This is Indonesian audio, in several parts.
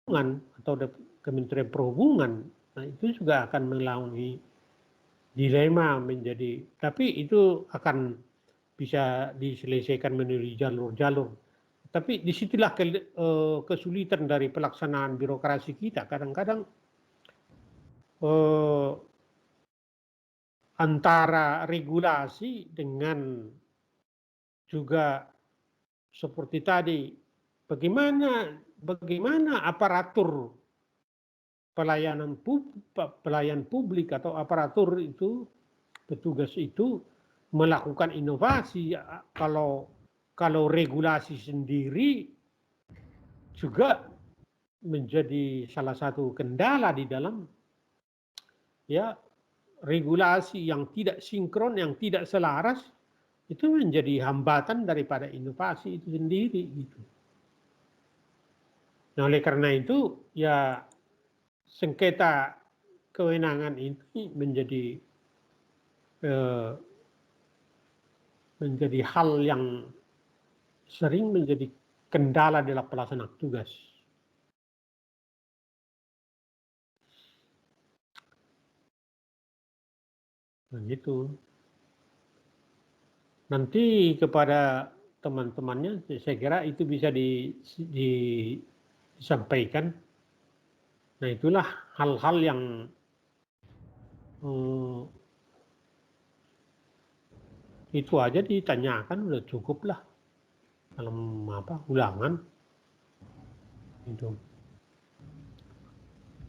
atau Kementerian Perhubungan, nah itu juga akan melalui dilema menjadi, tapi itu akan bisa diselesaikan melalui jalur-jalur. Tapi disitulah kesulitan dari pelaksanaan birokrasi kita. Kadang-kadang antara regulasi dengan juga seperti tadi, bagaimana aparatur pelayan publik atau aparatur itu, petugas itu melakukan inovasi. Kalau regulasi sendiri juga menjadi salah satu kendala di dalam ya regulasi yang tidak sinkron, yang tidak selaras, itu menjadi hambatan daripada inovasi itu sendiri gitu. Nah, oleh karena itu ya sengketa kewenangan ini menjadi hal yang sering menjadi kendala dalam pelaksanaan tugas. Begitu. Nanti kepada teman-temannya, saya kira itu bisa disampaikan. Nah, itulah hal-hal yang itu aja ditanyakan udah cukup lah dalam ulangan itu.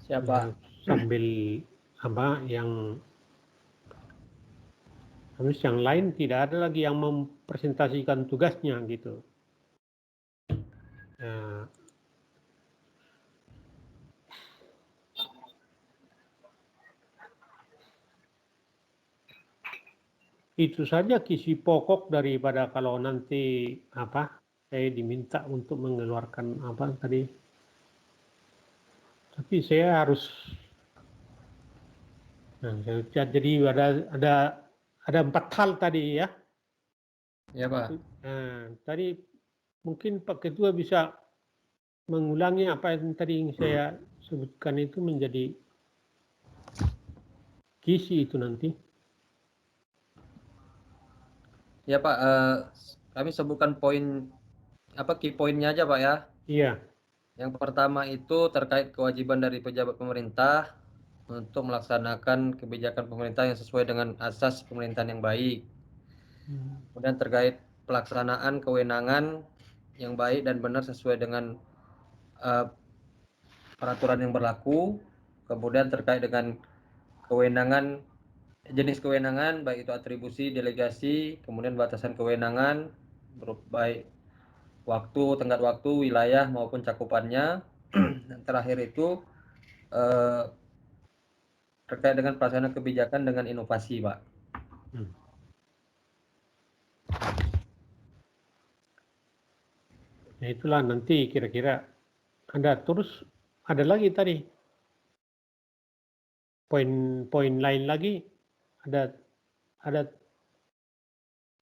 Siapa? Sambil yang habis yang lain tidak ada lagi yang mempresentasikan tugasnya gitu. Nah, itu saja kisi pokok daripada kalau nanti saya diminta untuk mengeluarkan tadi. Tapi saya harus jadi ada 4 hal tadi ya. Ya Pak. Nah, tadi mungkin Pak Ketua bisa mengulangi apa yang tadi saya sebutkan itu menjadi kisi itu nanti. Ya Pak, kami sebutkan poin key poinnya aja Pak ya. Iya. Yang pertama itu terkait kewajiban dari pejabat pemerintah untuk melaksanakan kebijakan pemerintah yang sesuai dengan asas pemerintahan yang baik. Kemudian terkait pelaksanaan kewenangan yang baik dan benar sesuai dengan peraturan yang berlaku. Kemudian terkait dengan kewenangan, jenis kewenangan baik itu atribusi, delegasi, kemudian batasan kewenangan baik waktu, tenggat waktu, wilayah maupun cakupannya. Dan terakhir itu terkait dengan pelaksanaan kebijakan dengan inovasi, Pak. Nah, itulah nanti kira-kira ada lagi tadi poin lain lagi, ada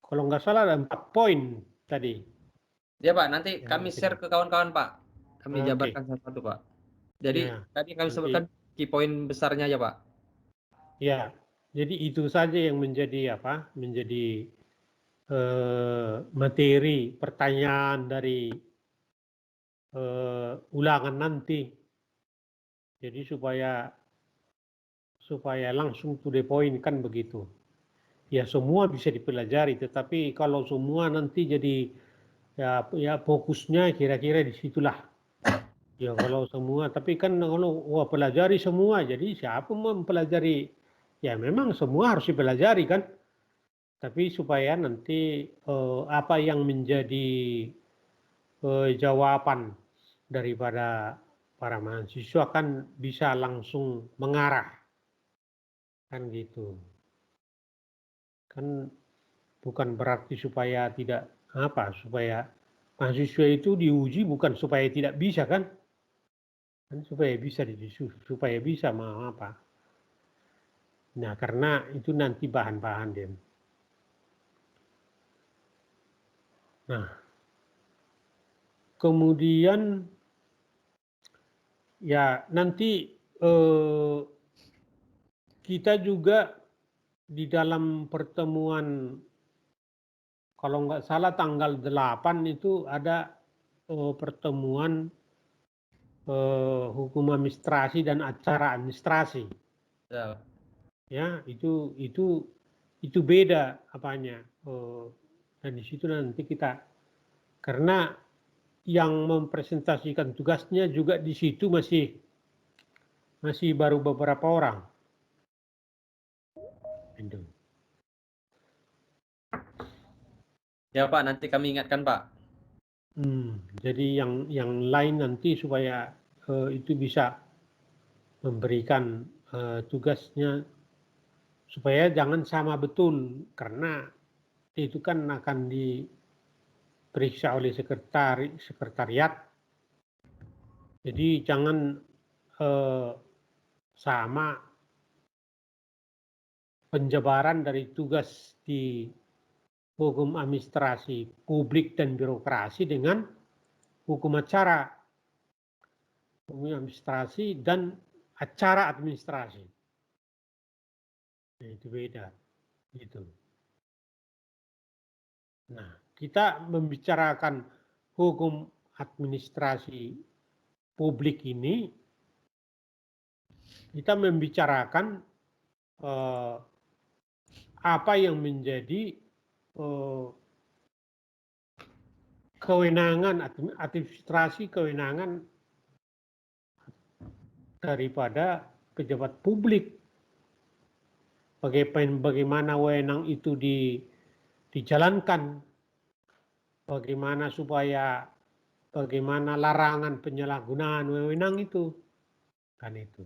kalau nggak salah ada 4 poin tadi. Ya Pak, nanti kami share ke kawan-kawan Pak. Kami jabarkan satu-satu Pak. Jadi ya, tadi kami nanti, sebutkan key poin besarnya aja Pak. Ya, jadi itu saja yang menjadi menjadi materi pertanyaan dari ulangan nanti. Jadi supaya langsung to the point kan begitu. Ya semua bisa dipelajari, tetapi kalau semua nanti jadi ya fokusnya kira-kira di situlah. Ya kalau semua, tapi kan kalau pelajari semua, jadi siapa mempelajari? Ya memang semua harus dipelajari kan. Tapi supaya nanti apa yang menjadi jawaban daripada para mahasiswa kan bisa langsung mengarah kan gitu. Kan bukan berarti supaya supaya mahasiswa itu diuji bukan supaya tidak bisa kan supaya bisa nah karena itu nanti bahan-bahan dia. Nah kemudian ya nanti kita juga di dalam pertemuan, kalau nggak salah tanggal 8 itu ada pertemuan hukum administrasi dan acara administrasi. Ya. Ya, itu beda apanya. Dan di situ nanti kita, karena yang mempresentasikan tugasnya juga di situ masih baru beberapa orang. Itu. Ya Pak, nanti kami ingatkan Pak. Jadi yang lain nanti supaya itu bisa memberikan tugasnya supaya jangan sama betul, karena itu kan akan diperiksa oleh sekretariat. Jadi jangan sama penjabaran dari tugas di hukum administrasi publik dan birokrasi dengan hukum acara, hukum administrasi dan acara administrasi. Nah, itu beda, gitu. Nah, kita membicarakan hukum administrasi publik ini, kita membicarakan apa yang menjadi kewenangan administrasi, kewenangan daripada pejabat publik. Bagaimana wewenang itu dijalankan, bagaimana larangan penyalahgunaan wewenang itu, kan itu.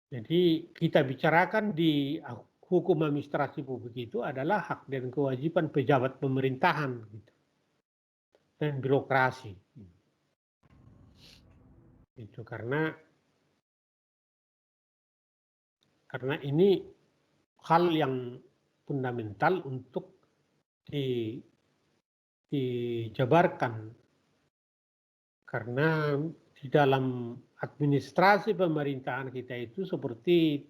Jadi kita bicarakan di hukum administrasi publik itu adalah hak dan kewajiban pejabat pemerintahan gitu, dan birokrasi. Itu karena ini hal yang fundamental untuk dijabarkan, karena di dalam administrasi pemerintahan kita itu seperti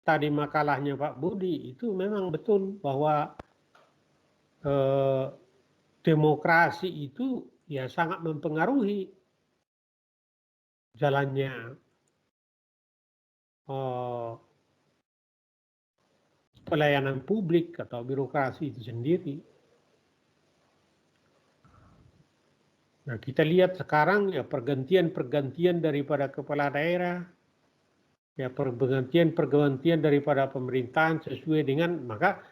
tadi makalahnya Pak Budi, itu memang betul bahwa demokrasi itu ya sangat mempengaruhi jalannya pelayanan publik atau birokrasi itu sendiri. Nah, kita lihat sekarang ya pergantian daripada kepala daerah, ya pergantian daripada pemerintahan sesuai dengan, maka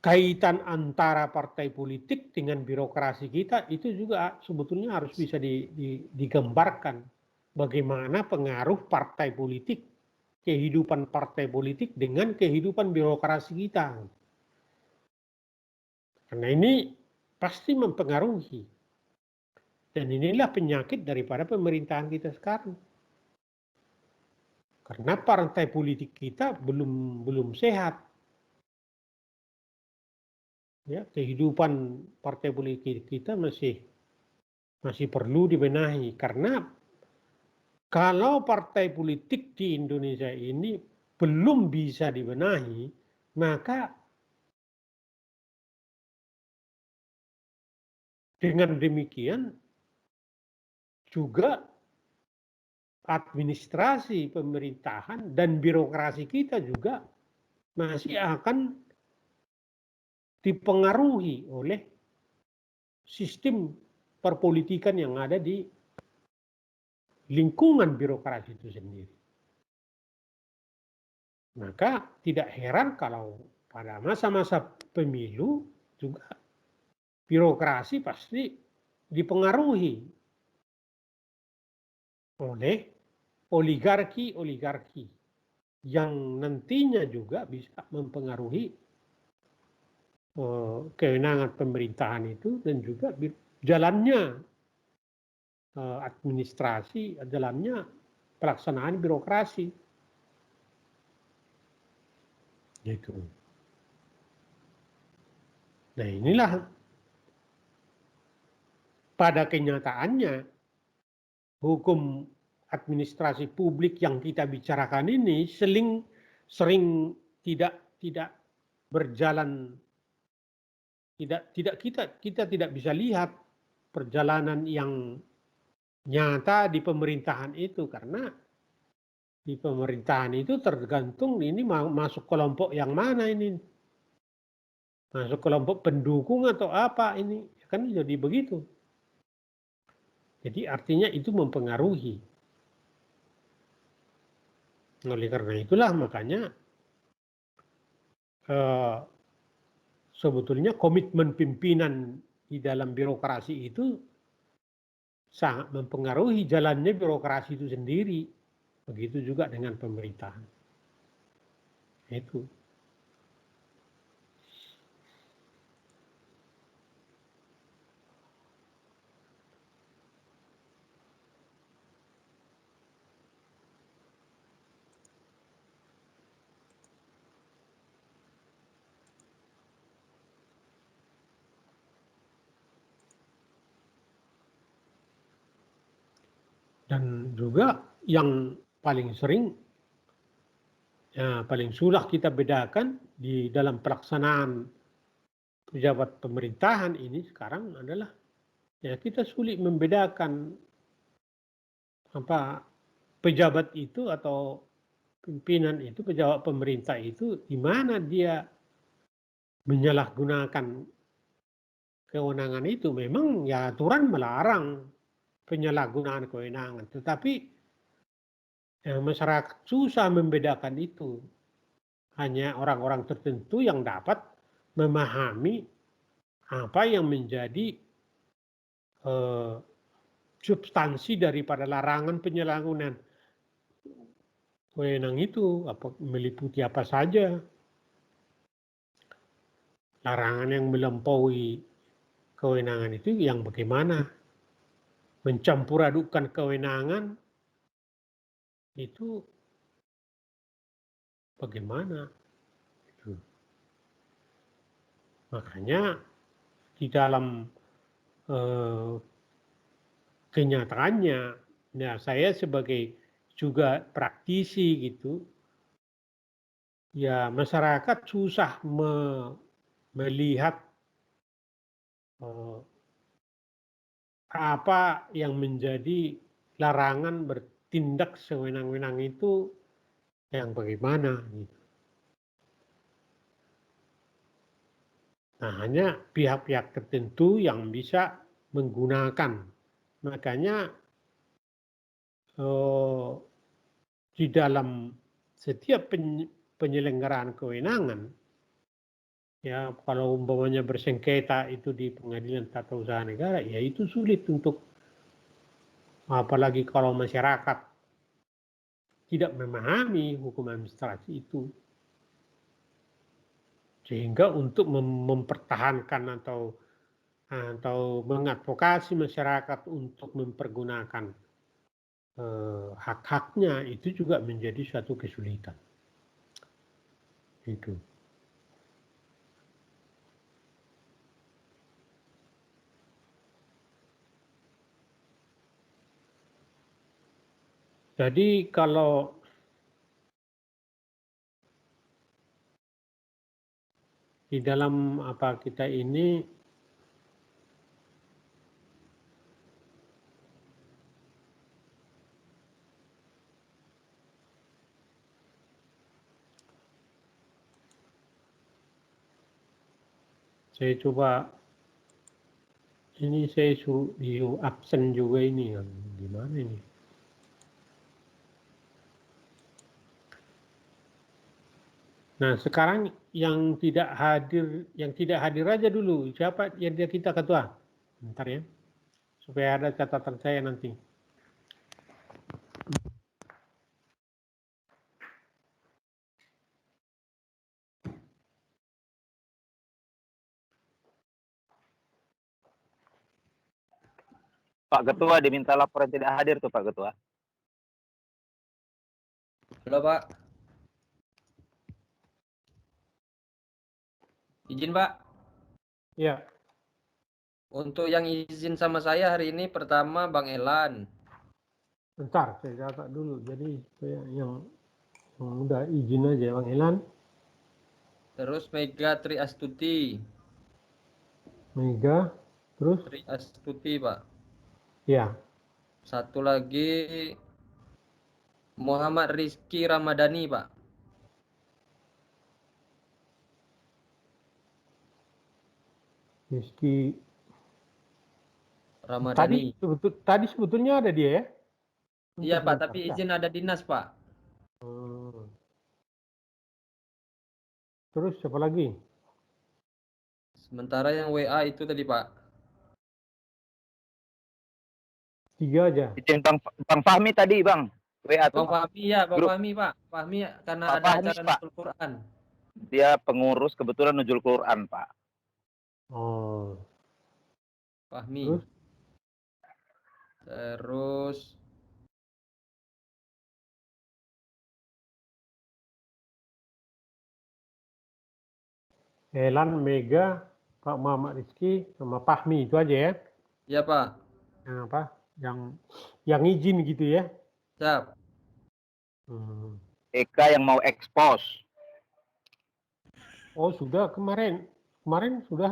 kaitan antara partai politik dengan birokrasi kita itu juga sebetulnya harus bisa digambarkan. Bagaimana pengaruh partai politik, kehidupan partai politik dengan kehidupan birokrasi kita. Karena ini pasti mempengaruhi. Dan inilah penyakit daripada pemerintahan kita sekarang. Karena partai politik kita belum sehat. Ya, kehidupan partai politik kita masih perlu dibenahi, karena kalau partai politik di Indonesia ini belum bisa dibenahi, maka dengan demikian juga administrasi pemerintahan dan birokrasi kita juga masih akan dipengaruhi oleh sistem perpolitikan yang ada di lingkungan birokrasi itu sendiri. Maka tidak heran kalau pada masa-masa pemilu juga birokrasi pasti dipengaruhi oleh oligarki yang nantinya juga bisa mempengaruhi kewenangan pemerintahan itu dan juga jalannya administrasi, jalannya pelaksanaan birokrasi. Gitu. Nah, inilah pada kenyataannya hukum administrasi publik yang kita bicarakan ini sering tidak berjalan, kita tidak bisa lihat perjalanan yang nyata di pemerintahan itu, karena di pemerintahan itu tergantung ini masuk kelompok yang mana ini, masuk kelompok pendukung atau apa ini, kan jadi begitu. Jadi artinya itu mempengaruhi. Oleh karena itulah makanya sebetulnya komitmen pimpinan di dalam birokrasi itu sangat mempengaruhi jalannya birokrasi itu sendiri. Begitu juga dengan pemerintahan. Itu. Dan juga yang paling sering, paling sudah kita bedakan di dalam pelaksanaan pejabat pemerintahan ini sekarang adalah kita sulit membedakan apa pejabat itu atau pimpinan itu, pejabat pemerintah itu di mana dia menyalahgunakan kewenangan itu. Memang ya aturan melarang penyalahgunaan kewenangan, tetapi masyarakat susah membedakan itu. Hanya orang-orang tertentu yang dapat memahami apa yang menjadi substansi daripada larangan penyalahgunaan kewenangan itu, meliputi apa saja. Larangan yang melampaui kewenangan itu yang bagaimana, mencampur adukkan kewenangan itu bagaimana. Makanya di dalam kenyataannya, nah saya sebagai juga praktisi gitu, ya masyarakat susah melihat apa yang menjadi larangan bertindak sewenang-wenang itu yang bagaimana gitu. Nah, hanya pihak-pihak tertentu yang bisa menggunakan. Makanya di dalam setiap penyelenggaraan kewenangan, ya kalau umpamanya bersengketa itu di pengadilan tata usaha negara, ya itu sulit untuk, apalagi kalau masyarakat tidak memahami hukum administrasi itu. Sehingga untuk mempertahankan atau mengadvokasi masyarakat untuk mempergunakan hak-haknya itu juga menjadi suatu kesulitan. Itu. Jadi kalau di dalam apa kita ini saya coba ini, saya suruh di absen juga ini, gimana ini? Nah sekarang yang tidak hadir aja dulu, siapa yang kita ketua? Bentar ya, supaya ada catatan saya nanti. Pak Ketua diminta laporan tidak hadir tuh Pak Ketua. Halo Pak. Izin Pak. Ya. Untuk yang izin sama saya hari ini pertama Bang Elan. Bentar, saya catat dulu. Jadi yang udah izin aja Bang Elan. Terus Mega Tri Astuti. Mega, terus Tri Astuti, Pak. ya Satu lagi Muhammad Rizky Ramadhani, Pak. Rizky. Ramadhani. Tadi sebetulnya ada dia ya? Iya, Bentar, Pak, bentar. tapi izin ada dinas, Pak. Terus siapa lagi? Sementara yang WA itu tadi, Pak. 3 aja. Izin Bang Fahmi tadi, Bang. WA tuh. Bang Fahmi ya, Bang Grup. Fahmi, Pak. Fahmi karena Pak ada Fahmi, acara Pak. Nuzul Quran. Dia pengurus kebetulan Nuzul Quran, Pak. Oh. Fahmi. Terus? Terus Elan, Mega, Pak Muhammad Rizky, sama Fahmi itu aja ya? ya, Pak. Yang apa? Yang izin gitu ya? Siap. Eka yang mau ekspos. Oh sudah kemarin sudah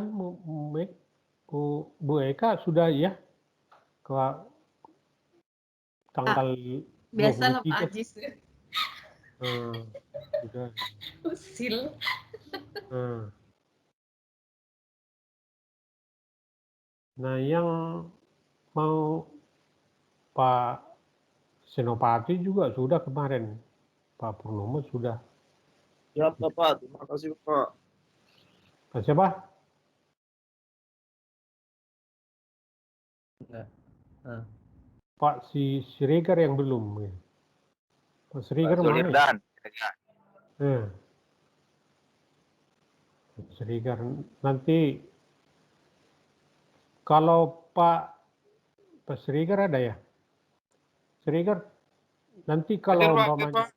Bu Eka sudah ya ke tanggal Biasalah 23. Pak Ajis. Sudah. Usil. Nah yang mau Pak Senopati juga sudah kemarin, Pak Purnomo sudah. Ya Bapak, terima kasih Bapak. Pak siapa? Enggak. Pak Siregar yang belum. Ya. Pak Siregar mana? Zulirdan. Pak Siregar nanti kalau Pak Siregar ada ya? Siregar nanti kalau umpamanya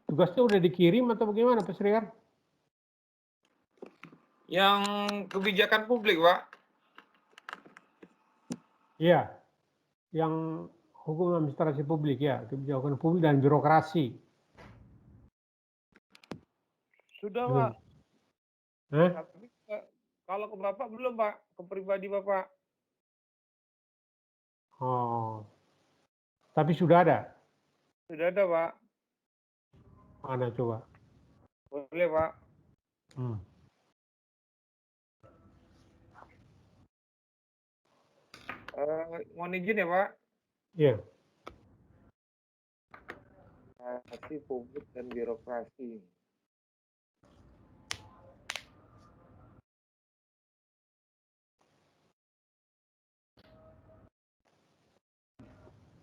tugasnya udah dikirim atau bagaimana Pak Siregar? Yang kebijakan publik, Pak. Iya, yang hukum administrasi publik ya, kebijakan publik dan birokrasi. Sudah, Pak. Tapi kalau ke Bapak belum, Pak. Ke pribadi Bapak. Oh, tapi sudah ada? Sudah ada, Pak. Mana coba? Boleh, Pak. Mohon izin ya, Pak. Iya. Administrasi publik dan birokrasi.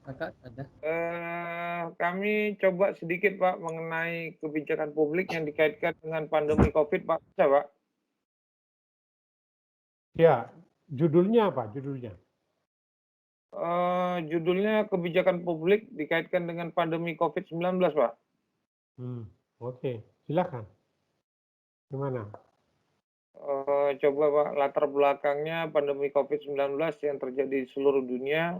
Kakak ada? Kami coba sedikit Pak mengenai kebijakan publik yang dikaitkan dengan pandemi COVID, Pak. Bisa, Pak? Ya, judulnya apa? Judulnya? Judulnya kebijakan publik dikaitkan dengan pandemi COVID-19, Pak. Oke, silakan. Gimana? Coba Pak, latar belakangnya pandemi COVID-19 yang terjadi di seluruh dunia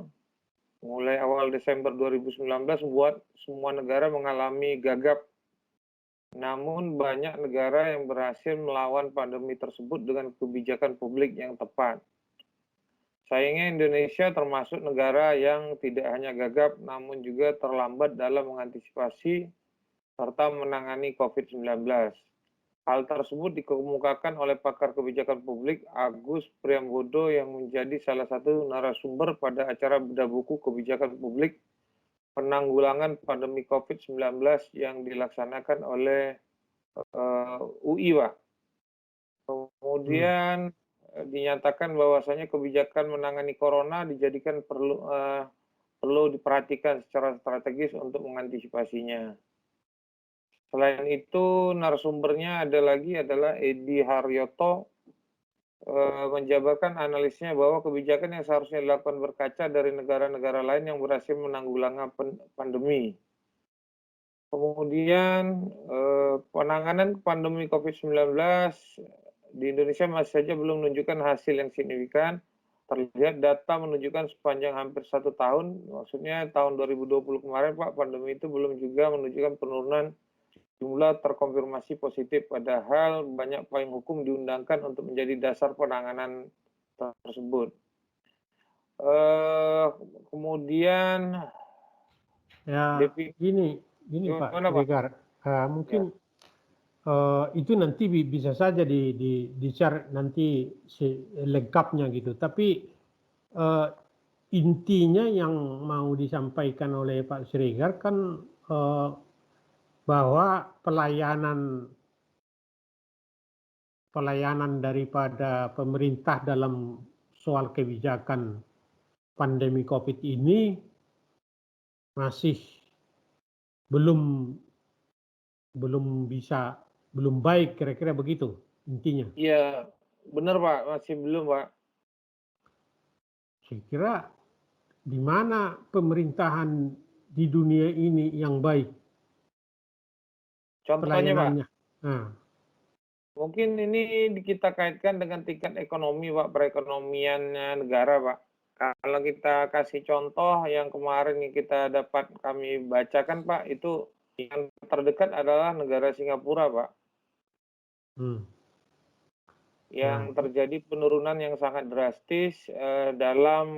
mulai awal Desember 2019 membuat semua negara mengalami gagap. Namun banyak negara yang berhasil melawan pandemi tersebut dengan kebijakan publik yang tepat. Sayangnya Indonesia termasuk negara yang tidak hanya gagap namun juga terlambat dalam mengantisipasi serta menangani COVID-19. Hal tersebut dikemukakan oleh pakar kebijakan publik Agus Priambodo yang menjadi salah satu narasumber pada acara bedah buku kebijakan publik penanggulangan pandemi COVID-19 yang dilaksanakan oleh UI, Pak. Kemudian dinyatakan bahwasanya kebijakan menangani corona dijadikan perlu diperhatikan secara strategis untuk mengantisipasinya. Selain itu, narasumbernya adalah Edi Haryoto menjabarkan analisnya bahwa kebijakan yang seharusnya dilakukan berkaca dari negara-negara lain yang berhasil menanggulangi pandemi. Kemudian penanganan pandemi COVID-19 di Indonesia masih saja belum menunjukkan hasil yang signifikan, terlihat data menunjukkan sepanjang hampir 1 tahun, maksudnya tahun 2020 kemarin Pak, pandemi itu belum juga menunjukkan penurunan jumlah terkonfirmasi positif, padahal banyak payung hukum diundangkan untuk menjadi dasar penanganan tersebut. Kemudian Ya, gini Pak Gimana, Pak? Siregar, mungkin itu nanti bisa saja di-share nanti lengkapnya gitu. Tapi intinya yang mau disampaikan oleh Pak Siregar kan bahwa pelayanan daripada pemerintah dalam soal kebijakan pandemi COVID ini masih belum baik, kira-kira begitu intinya. Iya, benar Pak, masih belum Pak. Saya kira di mana pemerintahan di dunia ini yang baik Contohnya Pak, pelayanannya. Nah, mungkin ini kita kaitkan dengan tingkat ekonomi Pak, perekonomian negara Pak. Kalau kita kasih contoh yang kemarin yang kita dapat kami bacakan Pak, itu yang terdekat adalah negara Singapura Pak. Yang terjadi penurunan yang sangat drastis dalam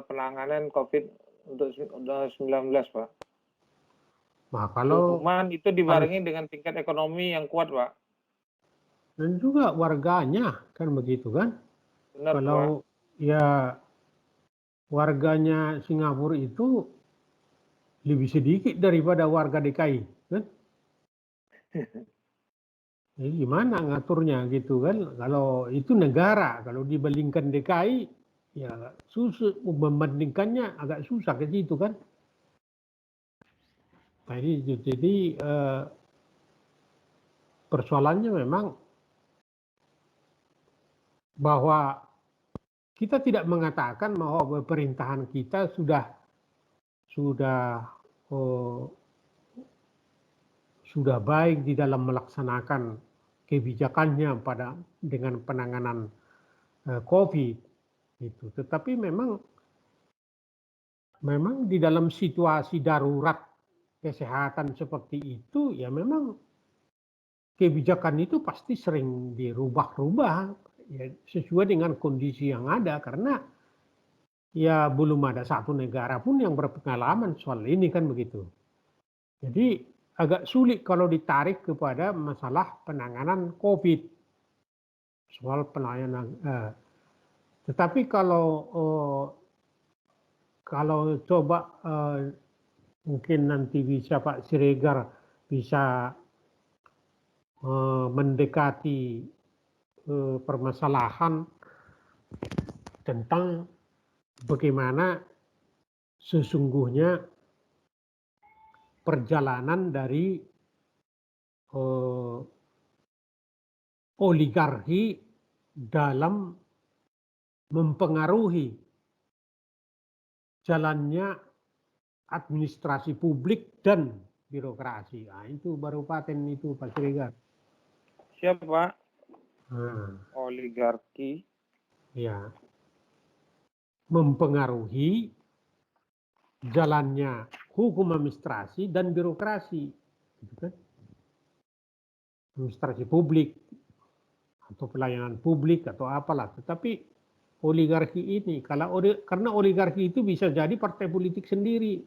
penanganan COVID-19 Pak. nah kalau Cuman itu dibarengi dengan tingkat ekonomi yang kuat Pak. dan juga warganya kan begitu kan. Benar Kalau Pak. ya warganya Singapura itu lebih sedikit daripada warga DKI kan. Jadi gimana ngaturnya gitu kan? Kalau itu negara, kalau dibandingkan DKI, ya susah membandingkannya, agak susah ke situ kan? Jadi persoalannya memang bahwa kita tidak mengatakan bahwa pemerintahan kita sudah baik di dalam melaksanakan kebijakannya dengan penanganan COVID itu. Tetapi memang di dalam situasi darurat kesehatan seperti itu ya memang kebijakan itu pasti sering dirubah-rubah ya, sesuai dengan kondisi yang ada, karena ya belum ada satu negara pun yang berpengalaman soal ini kan begitu. Jadi agak sulit kalau ditarik kepada masalah penanganan COVID, soal pelayanan. Tetapi kalau coba mungkin nanti bisa Pak Siregar bisa mendekati permasalahan tentang bagaimana sesungguhnya perjalanan dari oligarki dalam mempengaruhi jalannya administrasi publik dan birokrasi. Nah, itu baru paten itu Pak Siregar. Siapa Pak? Oligarki. Ya. Mempengaruhi jalannya hukum administrasi dan birokrasi. Gitu kan? Administrasi publik atau pelayanan publik atau apalah. Tetapi oligarki ini, karena oligarki itu bisa jadi partai politik sendiri.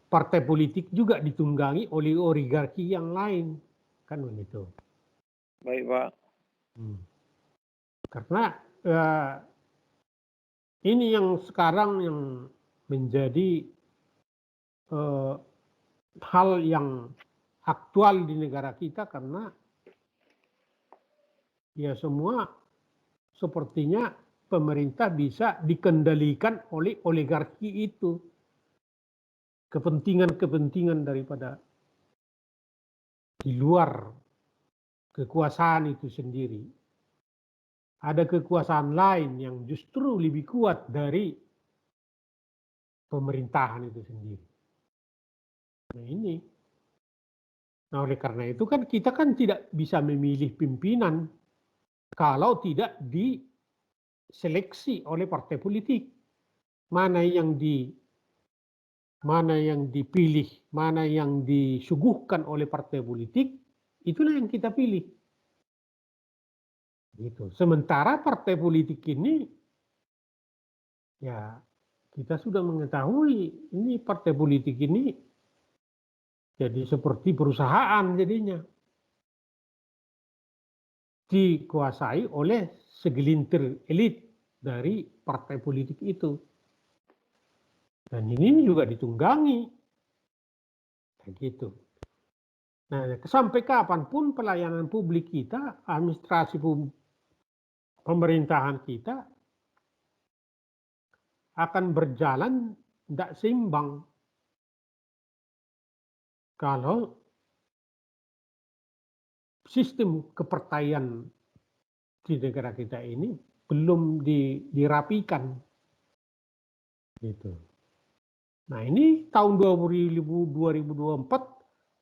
Partai politik juga ditunggangi oleh oligarki yang lain. Kan begitu. Baik Pak. Karena ini yang sekarang yang menjadi hal yang aktual di negara kita, karena ya semua sepertinya pemerintah bisa dikendalikan oleh oligarki itu. Kepentingan-kepentingan daripada di luar kekuasaan itu sendiri. Ada kekuasaan lain yang justru lebih kuat dari pemerintahan itu sendiri. Nah ini. Nah oleh karena itu kan kita kan tidak bisa memilih pimpinan kalau tidak diseleksi oleh partai politik. Mana yang dipilih, mana yang disuguhkan oleh partai politik, itulah yang kita pilih. Gitu. Sementara partai politik ini, ya kita sudah mengetahui ini partai politik ini jadi seperti perusahaan jadinya. Dikuasai oleh segelintir elit dari partai politik itu. Dan ini juga ditunggangi. Kayak gitu. Nah, sampai kapanpun pelayanan publik kita, administrasi pemerintahan kita akan berjalan tidak seimbang kalau sistem kepartaian di negara kita ini belum dirapikan. Gitu. Nah, ini tahun 2024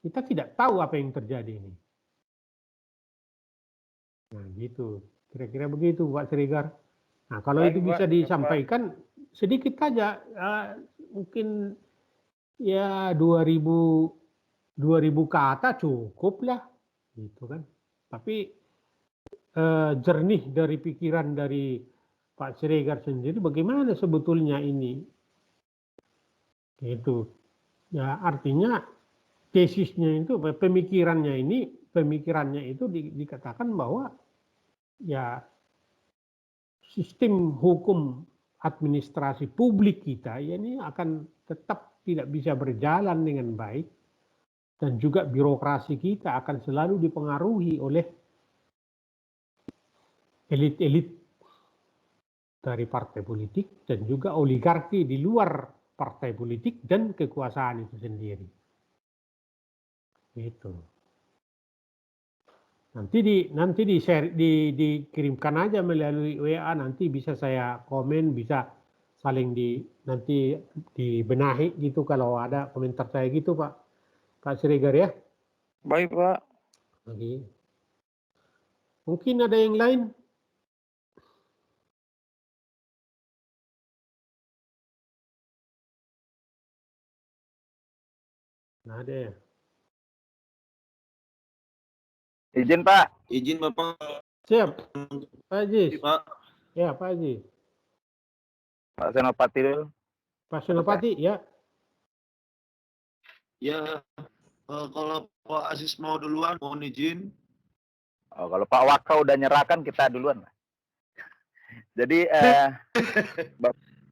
kita tidak tahu apa yang terjadi ini. Nah, gitu. Kira-kira begitu, Pak Siregar. Nah, kalau Baik, itu bisa Pak. disampaikan sedikit saja, mungkin ya 2000 kata cukup lah, gitu kan. Tapi jernih dari pikiran dari Pak Siregar sendiri, bagaimana sebetulnya ini? Gitu. Ya, artinya tesisnya itu, pemikirannya itu dikatakan bahwa ya sistem hukum administrasi publik kita ya ini akan tetap tidak bisa berjalan dengan baik, dan juga birokrasi kita akan selalu dipengaruhi oleh elit-elit dari partai politik dan juga oligarki di luar partai politik dan kekuasaan itu sendiri. Itu. Nanti dikirimkan aja melalui WA, nanti bisa saya komen, bisa saling nanti dibenahi gitu kalau ada komentar saya gitu, Pak Siregar ya. Baik, Pak. Oke. Mungkin ada yang lain? Nah, ada ya. Izin Pak. Izin Bapak. Siap, Pak Haji. Pak. Ya, Pak Haji. Pak Senopati dulu. Pak Senopati, ya. Ya, kalau Pak Aziz mau duluan, mohon izin. Oh, kalau Pak Waka udah nyerahkan, kita duluan. Jadi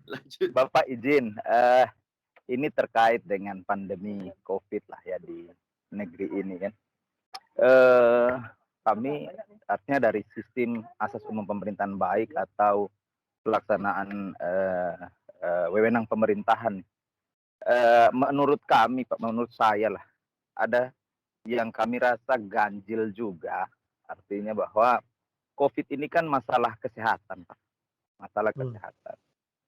Lanjut. Bapak izin, ini terkait dengan pandemi COVID lah ya di negeri ini kan. Kami artinya dari sistem asas umum pemerintahan baik atau pelaksanaan wewenang pemerintahan, menurut kami Pak, menurut saya lah, ada yang kami rasa ganjil juga, artinya bahwa COVID ini kan masalah kesehatan Pak, masalah kesehatan.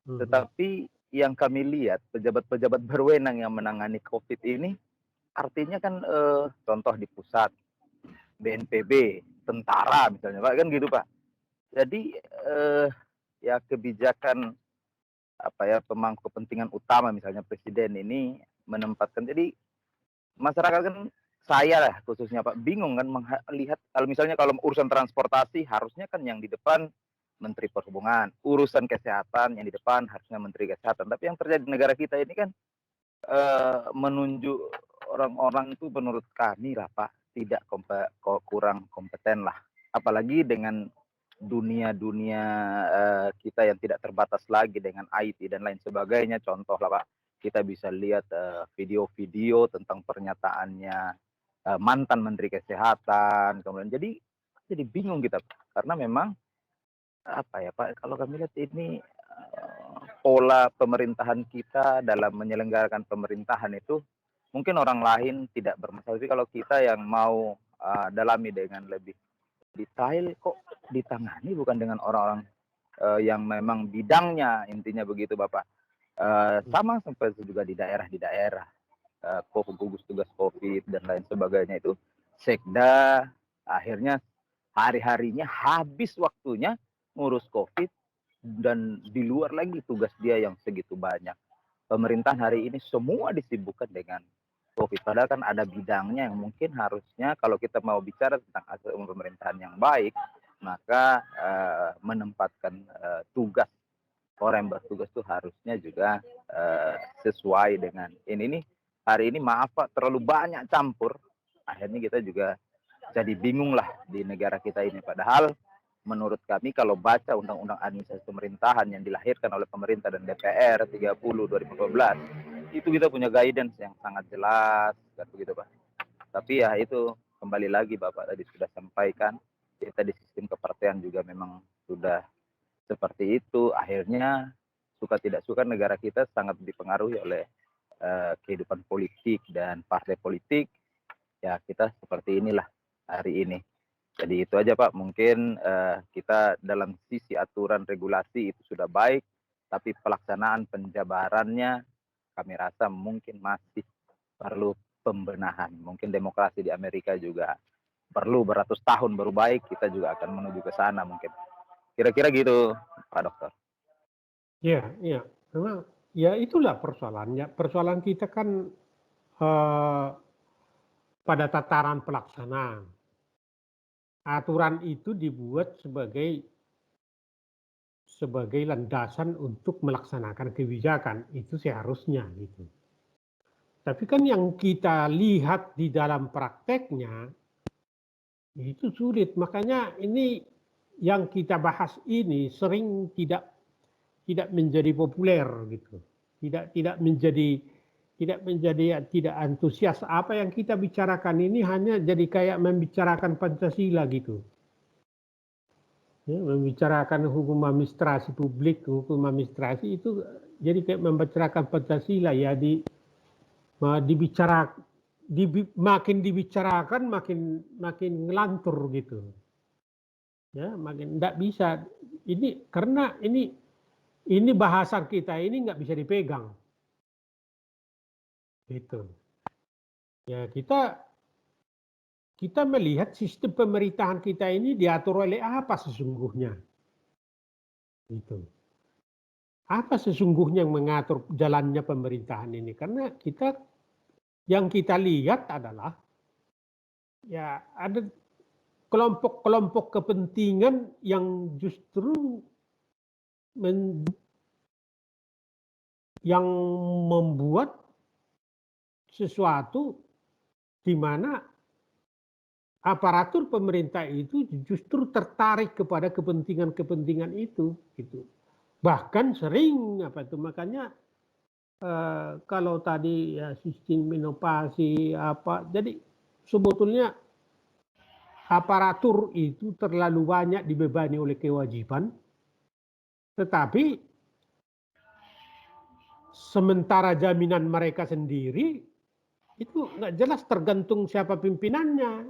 Tetapi yang kami lihat pejabat-pejabat berwenang yang menangani COVID ini, artinya kan contoh di pusat, BNPB, tentara misalnya Pak, kan gitu Pak. Jadi ya kebijakan apa ya, pemangku kepentingan utama misalnya presiden ini menempatkan, jadi masyarakat kan, saya lah khususnya Pak, bingung kan melihat kalau misalnya kalau urusan transportasi harusnya kan yang di depan Menteri Perhubungan, urusan kesehatan yang di depan harusnya Menteri Kesehatan, tapi yang terjadi di negara kita ini kan menunjuk orang-orang itu menurut kami lah Pak tidak kurang kompeten lah, apalagi dengan dunia kita yang tidak terbatas lagi dengan IT dan lain sebagainya. Contoh lah Pak, kita bisa lihat video-video tentang pernyataannya mantan Menteri Kesehatan, kemudian jadi bingung kita Pak, karena memang apa ya Pak, kalau kami lihat ini pola pemerintahan kita dalam menyelenggarakan pemerintahan itu mungkin orang lain tidak bermasalah, tapi kalau kita yang mau dalami dengan lebih detail, kok ditangani bukan dengan orang-orang yang memang bidangnya, intinya begitu Bapak. Sama sampai juga di daerah gugus tugas COVID dan lain sebagainya itu, sekda akhirnya hari-harinya habis waktunya ngurus COVID, dan di luar lagi tugas dia yang segitu banyak. Pemerintahan hari ini semua disibukkan dengan COVID. Padahal kan ada bidangnya yang mungkin harusnya kalau kita mau bicara tentang asas pemerintahan yang baik, maka menempatkan tugas orang yang bertugas itu harusnya juga sesuai dengan ini nih. Hari ini maaf Pak, terlalu banyak campur. Akhirnya kita juga jadi bingung lah di negara kita ini. Padahal menurut kami kalau baca Undang-Undang Administrasi Pemerintahan yang dilahirkan oleh pemerintah dan DPR 30 2012, itu kita punya guidance yang sangat jelas kan begitu Pak. Tapi ya itu kembali lagi Bapak tadi sudah sampaikan, kita di sistem kepartean juga memang sudah seperti itu. Akhirnya suka tidak suka negara kita sangat dipengaruhi oleh kehidupan politik dan partai politik. Ya kita seperti inilah hari ini. Jadi itu aja Pak, mungkin kita dalam sisi aturan regulasi itu sudah baik, tapi pelaksanaan penjabarannya kami rasa mungkin masih perlu pembenahan. Mungkin demokrasi di Amerika juga perlu beratus tahun baru baik, kita juga akan menuju ke sana mungkin. Kira-kira gitu Pak Dokter. Ya, ya, memang ya itulah persoalannya. Persoalan kita kan pada tataran pelaksanaan. Aturan itu dibuat sebagai landasan untuk melaksanakan kebijakan, itu seharusnya gitu. Tapi kan yang kita lihat di dalam prakteknya itu sulit. Makanya ini yang kita bahas ini sering tidak menjadi populer gitu. Tidak antusias. Apa yang kita bicarakan ini hanya jadi kayak membicarakan Pancasila gitu. Ya, membicarakan hukum administrasi publik, hukum administrasi itu jadi kayak membicarakan Pancasila ya makin dibicarakan makin ngelantur gitu. Ya, makin enggak bisa. Ini karena ini bahasan kita ini nggak bisa dipegang. Gitu. Ya kita melihat sistem pemerintahan kita ini diatur oleh apa sesungguhnya. Gitu. Apa sesungguhnya yang mengatur jalannya pemerintahan ini? Karena yang kita lihat adalah ya ada kelompok-kelompok kepentingan yang justru yang membuat sesuatu di mana aparatur pemerintah itu justru tertarik kepada kepentingan-kepentingan itu gitu. Bahkan sering makanya kalau tadi ya sistem inovasi jadi sebetulnya aparatur itu terlalu banyak dibebani oleh kewajiban, tetapi sementara jaminan mereka sendiri itu nggak jelas, tergantung siapa pimpinannya.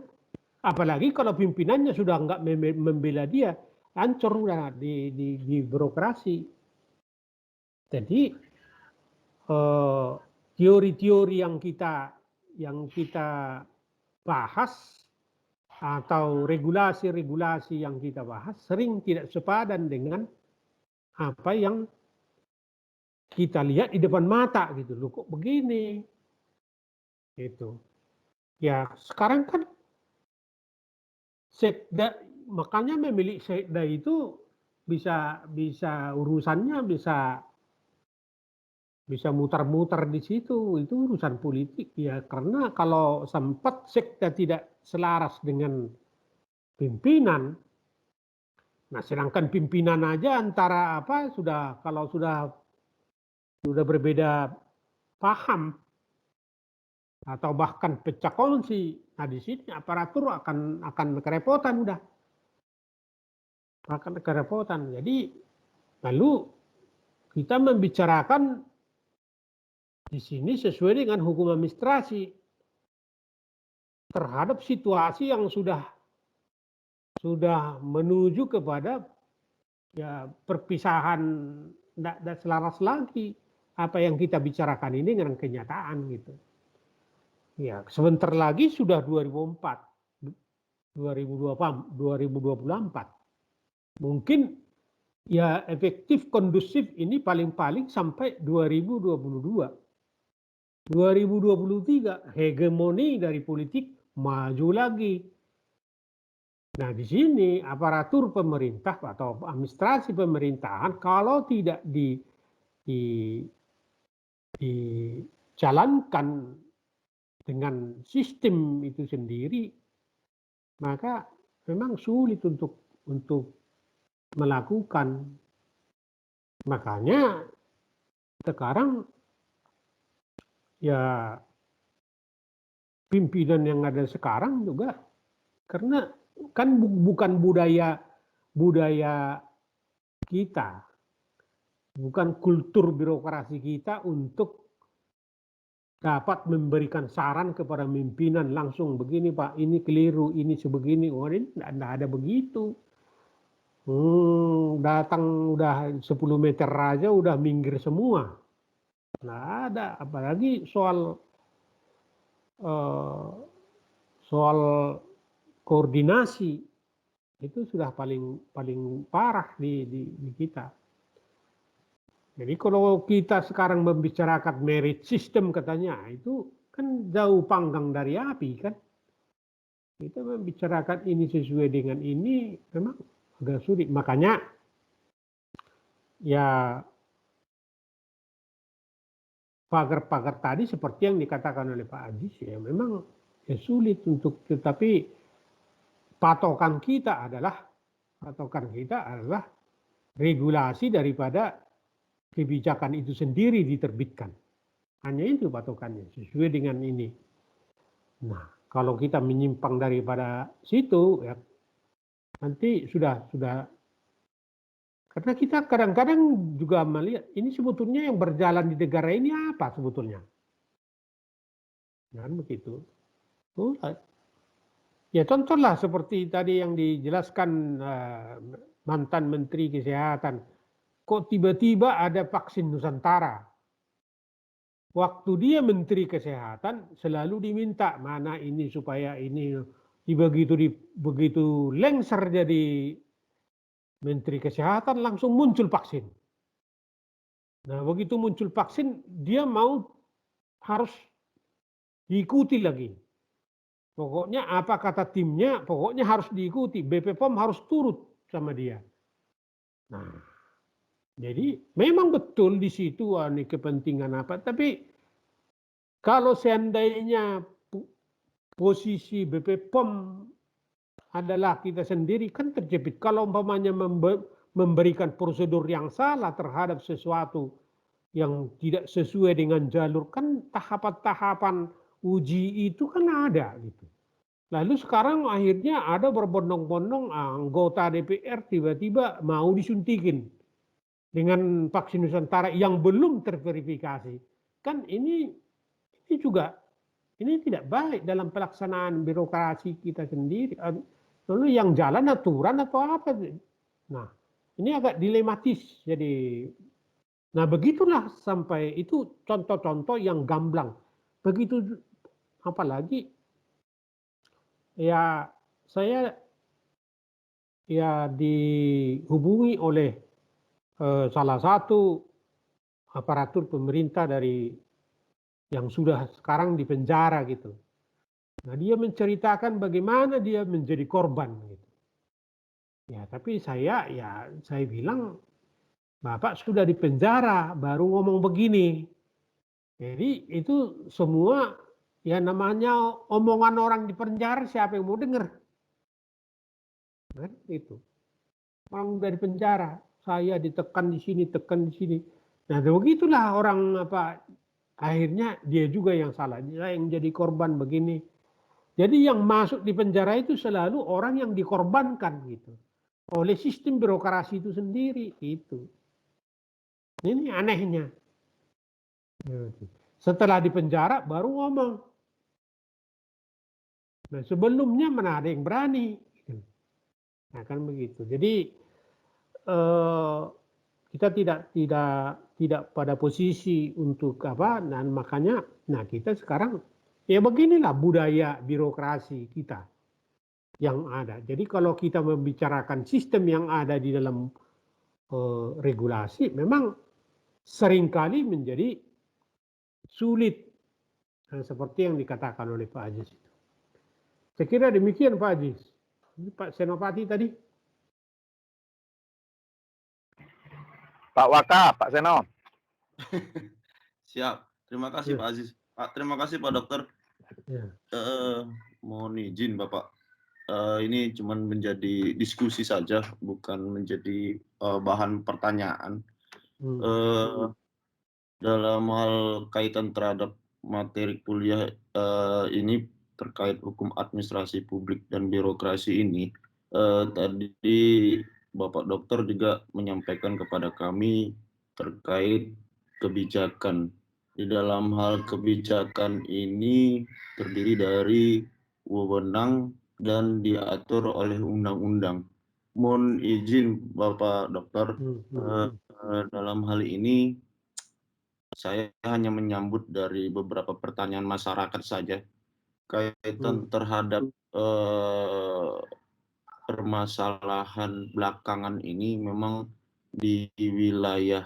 Apalagi kalau pimpinannya sudah nggak membela dia, hancur udah di birokrasi. Jadi teori-teori yang kita bahas atau regulasi-regulasi yang kita bahas sering tidak sepadan dengan apa yang kita lihat di depan mata gitu. Loh kok begini? Gitu. Ya sekarang kan sekda, makanya memilih sekda itu bisa urusannya bisa mutar-mutar di situ, itu urusan politik ya. Karena kalau sempat sekda tidak selaras dengan pimpinan, nah sedangkan pimpinan aja antara kalau sudah berbeda paham atau bahkan pecah kongsi, nah di sini aparatur akan kerepotan udah. Akan kerepotan. Jadi lalu kita membicarakan di sini sesuai dengan hukum administrasi terhadap situasi yang sudah menuju kepada ya perpisahan tidak selaras lagi apa yang kita bicarakan ini dengan kenyataan gitu. Ya, sebentar lagi sudah 2024. Mungkin ya efektif kondusif ini paling-paling sampai 2022. 2023 hegemoni dari politik maju lagi. Nah, di sini aparatur pemerintah atau administrasi pemerintahan kalau tidak dijalankan dengan sistem itu sendiri, maka memang sulit untuk melakukan. Makanya sekarang ya pimpinan yang ada sekarang juga karena kan bukan budaya kita, bukan kultur birokrasi kita untuk dapat memberikan saran kepada pimpinan langsung begini Pak, ini keliru, ini sebegini. Oh, ini tidak ada begitu. Datang udah 10 meter aja udah minggir semua. Nggak ada, apalagi soal koordinasi itu sudah paling parah di kita. Jadi kalau kita sekarang membicarakan merit system katanya, itu kan jauh panggang dari api kan. Kita membicarakan ini sesuai dengan ini memang agak sulit. Makanya ya pagar-pagar tadi seperti yang dikatakan oleh Pak Ajis ya memang ya sulit untuk, tetapi patokan kita adalah regulasi daripada kebijakan itu sendiri diterbitkan. Hanya itu patokannya, sesuai dengan ini. Nah, kalau kita menyimpang daripada situ, ya nanti sudah. Karena kita kadang-kadang juga melihat, ini sebetulnya yang berjalan di negara ini apa sebetulnya? Kan begitu. Ya contohlah seperti tadi yang dijelaskan mantan Menteri Kesehatan. Kok tiba-tiba ada vaksin Nusantara? Waktu dia Menteri Kesehatan selalu diminta mana ini supaya ini, begitu lengser jadi Menteri Kesehatan langsung muncul vaksin. Nah begitu muncul vaksin dia harus diikuti lagi. Pokoknya apa kata timnya, pokoknya harus diikuti. BPOM harus turut sama dia. Nah. Jadi memang betul di situ ini kepentingan apa, tapi kalau seandainya posisi BPOM adalah kita sendiri kan terjepit. Kalau umpamanya memberikan prosedur yang salah terhadap sesuatu yang tidak sesuai dengan jalur, kan tahapan-tahapan uji itu kan ada gitu. Lalu sekarang akhirnya ada berbondong-bondong anggota DPR tiba-tiba mau disuntikin dengan vaksin Nusantara yang belum terverifikasi. Kan ini juga ini tidak baik dalam pelaksanaan birokrasi kita sendiri. Lalu yang jalan aturan atau apa? Nah, ini agak dilematis. Jadi, nah begitulah sampai itu contoh-contoh yang gamblang. Begitu apalagi ya saya ya dihubungi oleh salah satu aparatur pemerintah dari yang sudah sekarang di penjara gitu. Nah dia menceritakan bagaimana dia menjadi korban gitu. Ya tapi saya bilang Bapak sudah di penjara baru ngomong begini. Jadi itu semua ya namanya omongan orang di penjara siapa yang mau dengar? Nah, itu orang dari penjara. Saya ditekan di sini, tekan di sini. Nah, begitulah orang akhirnya dia juga yang salah, dia yang jadi korban begini. Jadi yang masuk di penjara itu selalu orang yang dikorbankan gitu. Oleh sistem birokrasi itu sendiri itu. Ini anehnya. Setelah di penjara baru ngomong. Nah, sebelumnya mana ada yang berani. Nah, kan begitu. Jadi kita tidak pada posisi untuk dan makanya kita sekarang ya beginilah budaya birokrasi kita yang ada. Jadi kalau kita membicarakan sistem yang ada di dalam regulasi memang seringkali menjadi sulit, seperti yang dikatakan oleh Pak Aziz itu. Saya kira demikian Pak Aziz. Ini Pak Senopati tadi. Pak Waka, Pak Seno. Siap. Terima kasih Ya. Pak Aziz. Terima kasih Pak Dokter. Ya. Mohon izin Bapak. Ini cuma menjadi diskusi saja, bukan menjadi bahan pertanyaan. Dalam hal kaitan terhadap materi kuliah ini terkait hukum administrasi publik dan birokrasi ini, tadi Bapak Dokter juga menyampaikan kepada kami terkait kebijakan. Di dalam hal kebijakan ini terdiri dari wewenang dan diatur oleh undang-undang. Mohon izin Bapak Dokter, dalam hal ini saya hanya menyambut dari beberapa pertanyaan masyarakat saja kaitan terhadap permasalahan belakangan ini. Memang di wilayah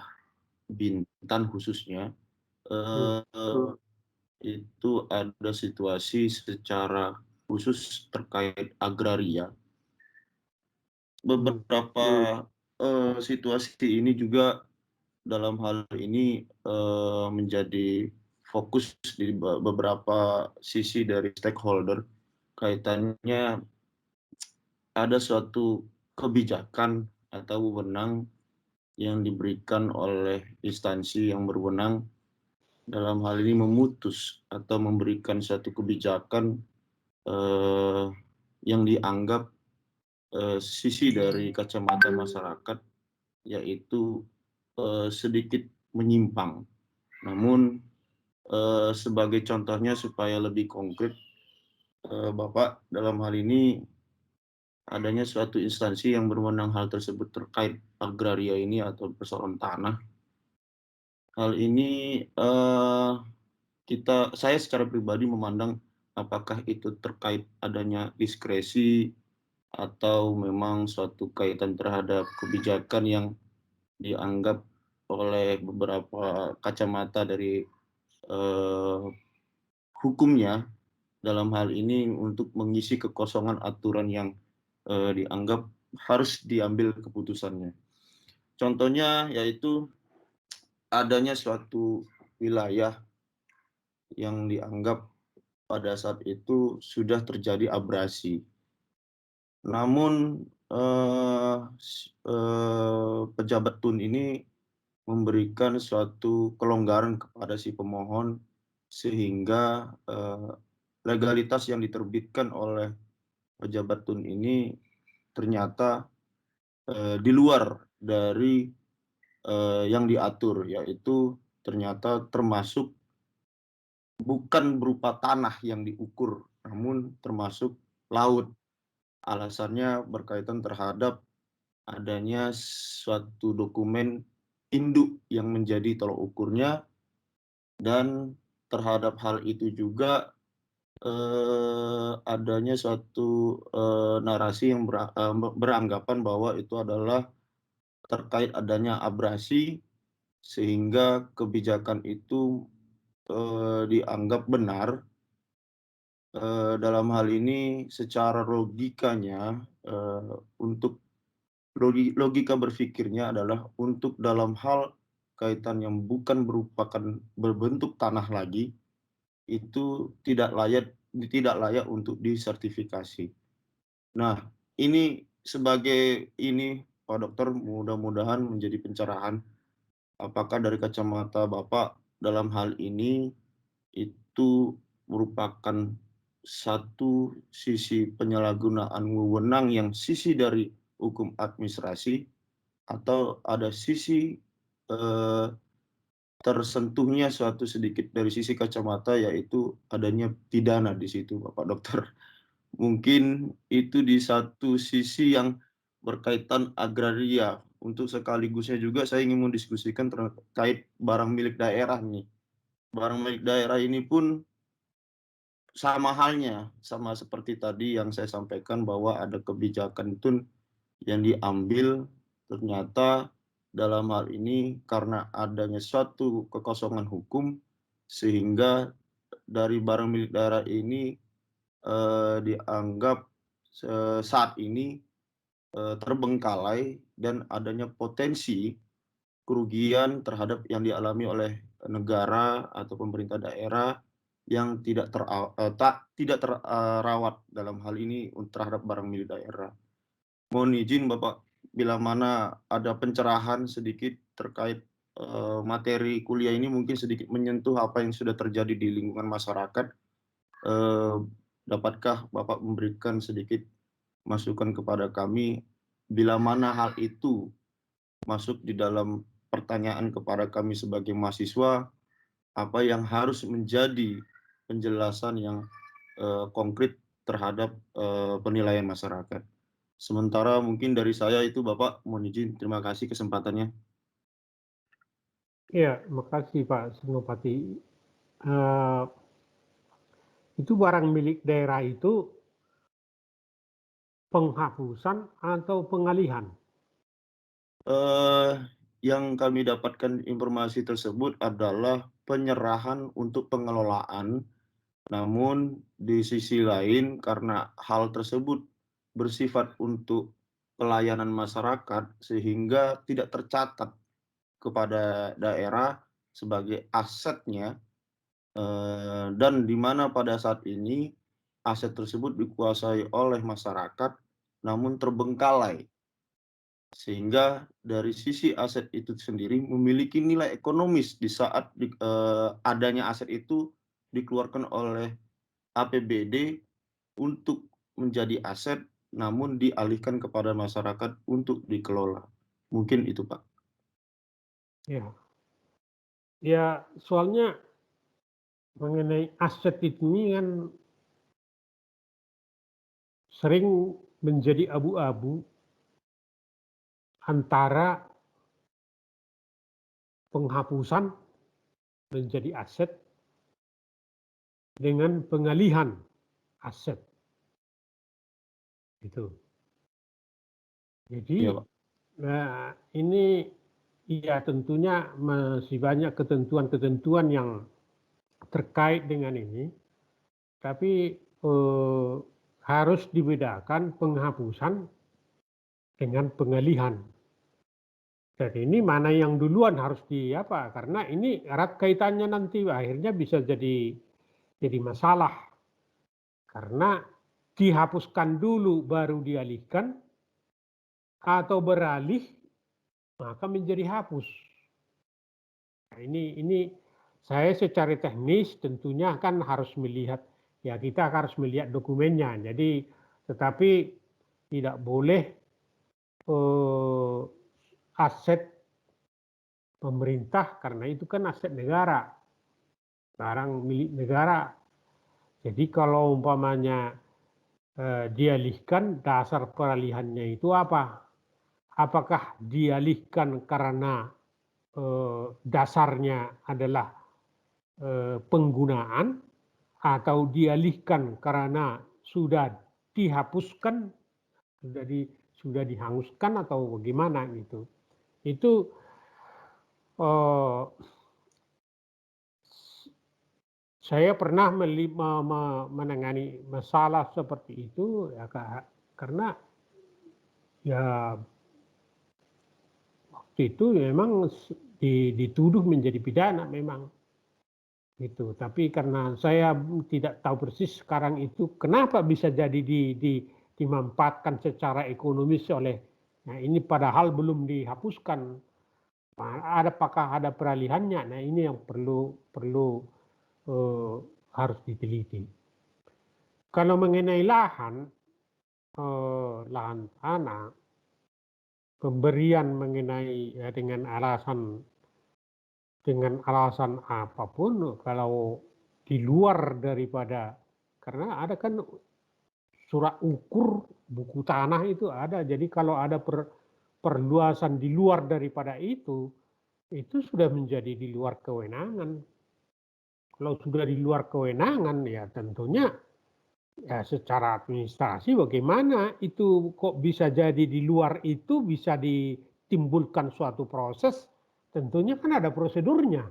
Bintan khususnya itu ada situasi secara khusus terkait agraria. Beberapa situasi ini juga dalam hal ini menjadi fokus di beberapa sisi dari stakeholder. Kaitannya ada suatu kebijakan atau wewenang yang diberikan oleh instansi yang berwenang dalam hal ini memutus atau memberikan suatu kebijakan yang dianggap sisi dari kacamata masyarakat, yaitu sedikit menyimpang. Namun sebagai contohnya supaya lebih konkret, Bapak, dalam hal ini adanya suatu instansi yang berwenang hal tersebut terkait agraria ini atau persoalan tanah. Hal ini saya secara pribadi memandang apakah itu terkait adanya diskresi atau memang suatu kaitan terhadap kebijakan yang dianggap oleh beberapa kacamata dari hukumnya dalam hal ini untuk mengisi kekosongan aturan yang dianggap harus diambil keputusannya. Contohnya yaitu adanya suatu wilayah yang dianggap pada saat itu sudah terjadi abrasi. Namun pejabat TUN ini memberikan suatu kelonggaran kepada si pemohon sehingga legalitas yang diterbitkan oleh pejabat TUN ini ternyata di luar dari yang diatur, yaitu ternyata termasuk bukan berupa tanah yang diukur, namun termasuk laut. Alasannya berkaitan terhadap adanya suatu dokumen induk yang menjadi tolok ukurnya, dan terhadap hal itu juga adanya suatu narasi yang beranggapan bahwa itu adalah terkait adanya abrasi, sehingga kebijakan itu dianggap benar. Dalam hal ini secara logikanya, untuk logika berpikirnya adalah untuk dalam hal kaitan yang bukan berbentuk tanah lagi, itu tidak layak untuk disertifikasi. Nah, ini Pak Dokter, mudah-mudahan menjadi pencerahan apakah dari kacamata Bapak dalam hal ini itu merupakan satu sisi penyalahgunaan wewenang yang sisi dari hukum administrasi, atau ada sisi tersentuhnya suatu sedikit dari sisi kacamata, yaitu adanya pidana di situ, Bapak Dokter. Mungkin itu di satu sisi yang berkaitan agraria. Untuk sekaligusnya juga saya ingin mendiskusikan terkait barang milik daerah nih. Barang milik daerah ini pun sama halnya, sama seperti tadi yang saya sampaikan bahwa ada kebijakan itu yang diambil ternyata dalam hal ini karena adanya suatu kekosongan hukum sehingga dari barang milik daerah ini dianggap saat ini terbengkalai dan adanya potensi kerugian terhadap yang dialami oleh negara atau pemerintah daerah yang tidak terawat dalam hal ini terhadap barang milik daerah. Mohon izin Bapak, bila mana ada pencerahan sedikit terkait materi kuliah ini mungkin sedikit menyentuh apa yang sudah terjadi di lingkungan masyarakat. Dapatkah Bapak memberikan sedikit masukan kepada kami bila mana hal itu masuk di dalam pertanyaan kepada kami sebagai mahasiswa, apa yang harus menjadi penjelasan yang konkret terhadap penilaian masyarakat. Sementara mungkin dari saya itu Bapak, mohon izin, terima kasih kesempatannya. Ya, makasih Pak Senopati. Itu barang milik daerah itu penghapusan atau pengalihan? Yang kami dapatkan informasi tersebut adalah penyerahan untuk pengelolaan, namun di sisi lain karena hal tersebut bersifat untuk pelayanan masyarakat sehingga tidak tercatat kepada daerah sebagai asetnya, dan di mana pada saat ini aset tersebut dikuasai oleh masyarakat namun terbengkalai, sehingga dari sisi aset itu sendiri memiliki nilai ekonomis di saat adanya aset itu dikeluarkan oleh APBD untuk menjadi aset namun dialihkan kepada masyarakat untuk dikelola. Mungkin itu Pak. Ya, soalnya mengenai aset ini kan sering menjadi abu-abu antara penghapusan menjadi aset dengan pengalihan aset. Itu. Jadi Ya, Pak. ini ya tentunya masih banyak ketentuan-ketentuan yang terkait dengan ini, tapi harus dibedakan penghapusan dengan pengalihan. Dan ini mana yang duluan harus karena ini erat kaitannya nanti akhirnya bisa jadi masalah. Karena dihapuskan dulu baru dialihkan atau beralih maka menjadi hapus. Nah, ini saya secara teknis tentunya kan harus melihat, ya kita harus melihat dokumennya. Jadi tetapi tidak boleh aset pemerintah karena itu kan aset negara, barang milik negara. Jadi kalau umpamanya dialihkan, dasar peralihannya itu apa? Apakah dialihkan karena dasarnya adalah penggunaan atau dialihkan karena sudah dihapuskan, sudah dihanguskan atau bagaimana gitu. Itu saya pernah menangani masalah seperti itu ya, karena ya waktu itu memang dituduh menjadi pidana memang gitu. Tapi karena saya tidak tahu persis sekarang itu kenapa bisa jadi dimanfaatkan secara ekonomis oleh, nah ini padahal belum dihapuskan. Apakah ada peralihannya? Nah ini yang perlu harus diteliti. Kalau mengenai lahan tanah, pemberian mengenai dengan alasan apapun, kalau di luar daripada, karena ada kan surat ukur buku tanah itu ada, jadi kalau ada perluasan di luar daripada itu sudah menjadi di luar kewenangan. Kalau sudah di luar kewenangan ya tentunya ya secara administrasi bagaimana itu kok bisa jadi di luar itu bisa timbulkan suatu proses, tentunya kan ada prosedurnya.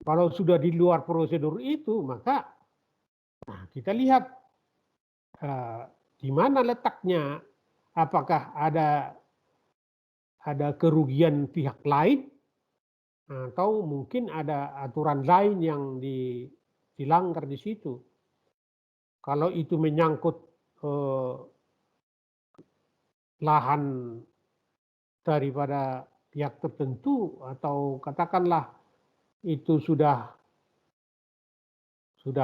Kalau sudah di luar prosedur itu, maka kita lihat di mana letaknya, apakah ada kerugian pihak lain, atau mungkin ada aturan lain yang dilanggar di situ. Kalau itu menyangkut lahan daripada pihak tertentu, atau katakanlah itu sudah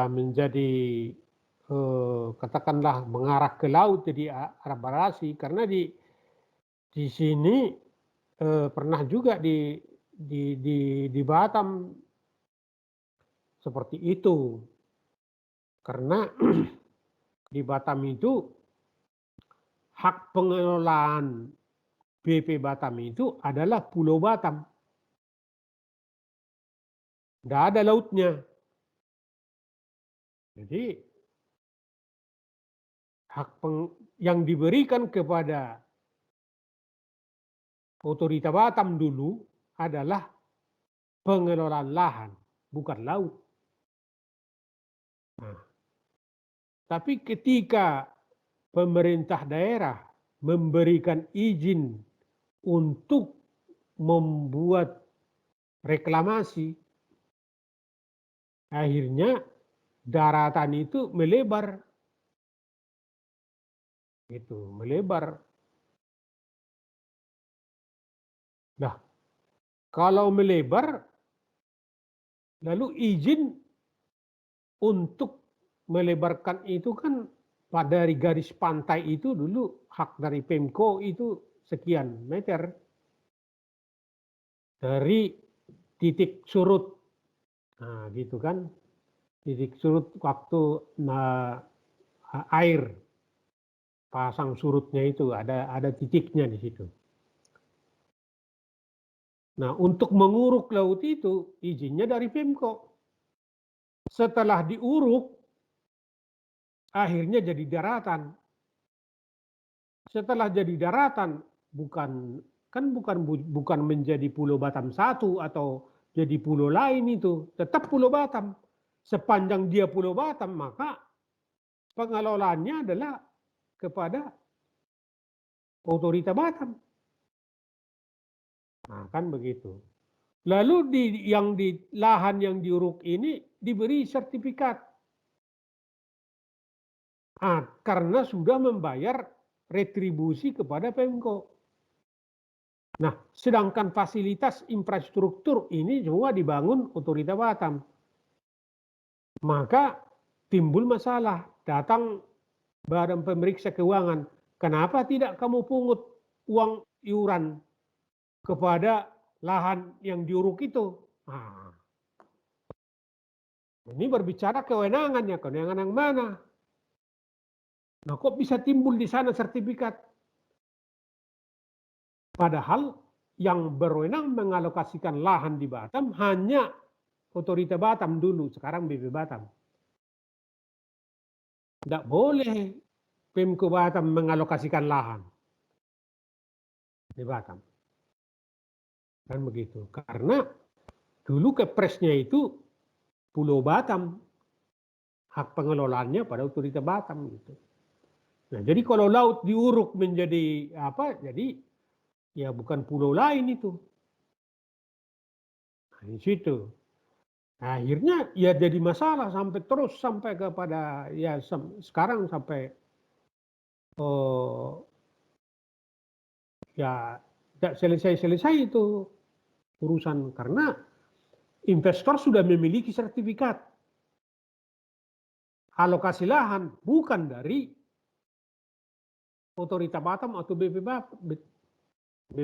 menjadi katakanlah mengarah ke laut, jadi abrasi, karena di sini pernah juga di Batam seperti itu, karena di Batam itu hak pengelolaan BP Batam itu adalah Pulau Batam. Tidak ada lautnya. Jadi yang diberikan kepada Otorita Batam dulu adalah pengelolaan lahan, bukan laut. Nah, tapi ketika pemerintah daerah memberikan izin untuk membuat reklamasi, akhirnya daratan itu melebar. Itu melebar. Nah, kalau melebar, lalu izin untuk melebarkan itu kan dari garis pantai itu dulu hak dari Pemko itu sekian meter. Dari titik surut. Nah, gitu kan. Titik surut waktu air pasang surutnya itu ada titiknya di situ. Nah, untuk menguruk laut itu izinnya dari Pemko. Setelah diuruk, akhirnya jadi daratan. Setelah jadi daratan, bukan menjadi Pulau Batam 1 atau jadi pulau lain itu, tetap Pulau Batam. Sepanjang dia Pulau Batam, maka pengelolaannya adalah kepada Otorita Batam. Nah, kan begitu. Lalu di lahan yang diuruk ini diberi sertifikat. Karena sudah membayar retribusi kepada Pemko. Nah, sedangkan fasilitas infrastruktur ini semua dibangun Otorita Batam. Maka timbul masalah, datang Badan Pemeriksa Keuangan, kenapa tidak kamu pungut uang iuran kepada lahan yang diuruk itu? Nah, ini berbicara kewenangannya, kewenangan yang mana? Nah, kok bisa timbul di sana sertifikat? Padahal yang berwenang mengalokasikan lahan di Batam hanya Otorita Batam dulu, sekarang BP Batam. Tidak boleh Pemko Batam mengalokasikan lahan di Batam. Kan begitu. Karena dulu kepresnya itu Pulau Batam, hak pengelolaannya pada Otorita Batam gitu. Nah, jadi kalau laut diuruk menjadi apa? Jadi ya bukan pulau lain itu. Nah, di situ. Nah, akhirnya ya jadi masalah sampai kepada ya sekarang sampai ya tidak selesai itu urusan, karena investor sudah memiliki sertifikat alokasi lahan bukan dari Otorita Batam atau BP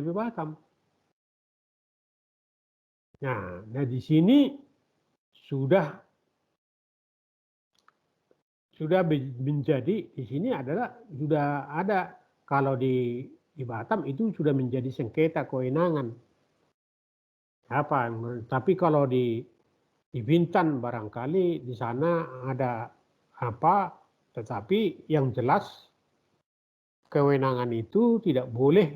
Batam. Nah, di sini sudah menjadi, di sini adalah sudah ada, kalau di Batam itu sudah menjadi sengketa kewenangan. Tapi kalau di Bintan barangkali di sana ada apa, tetapi yang jelas kewenangan itu tidak boleh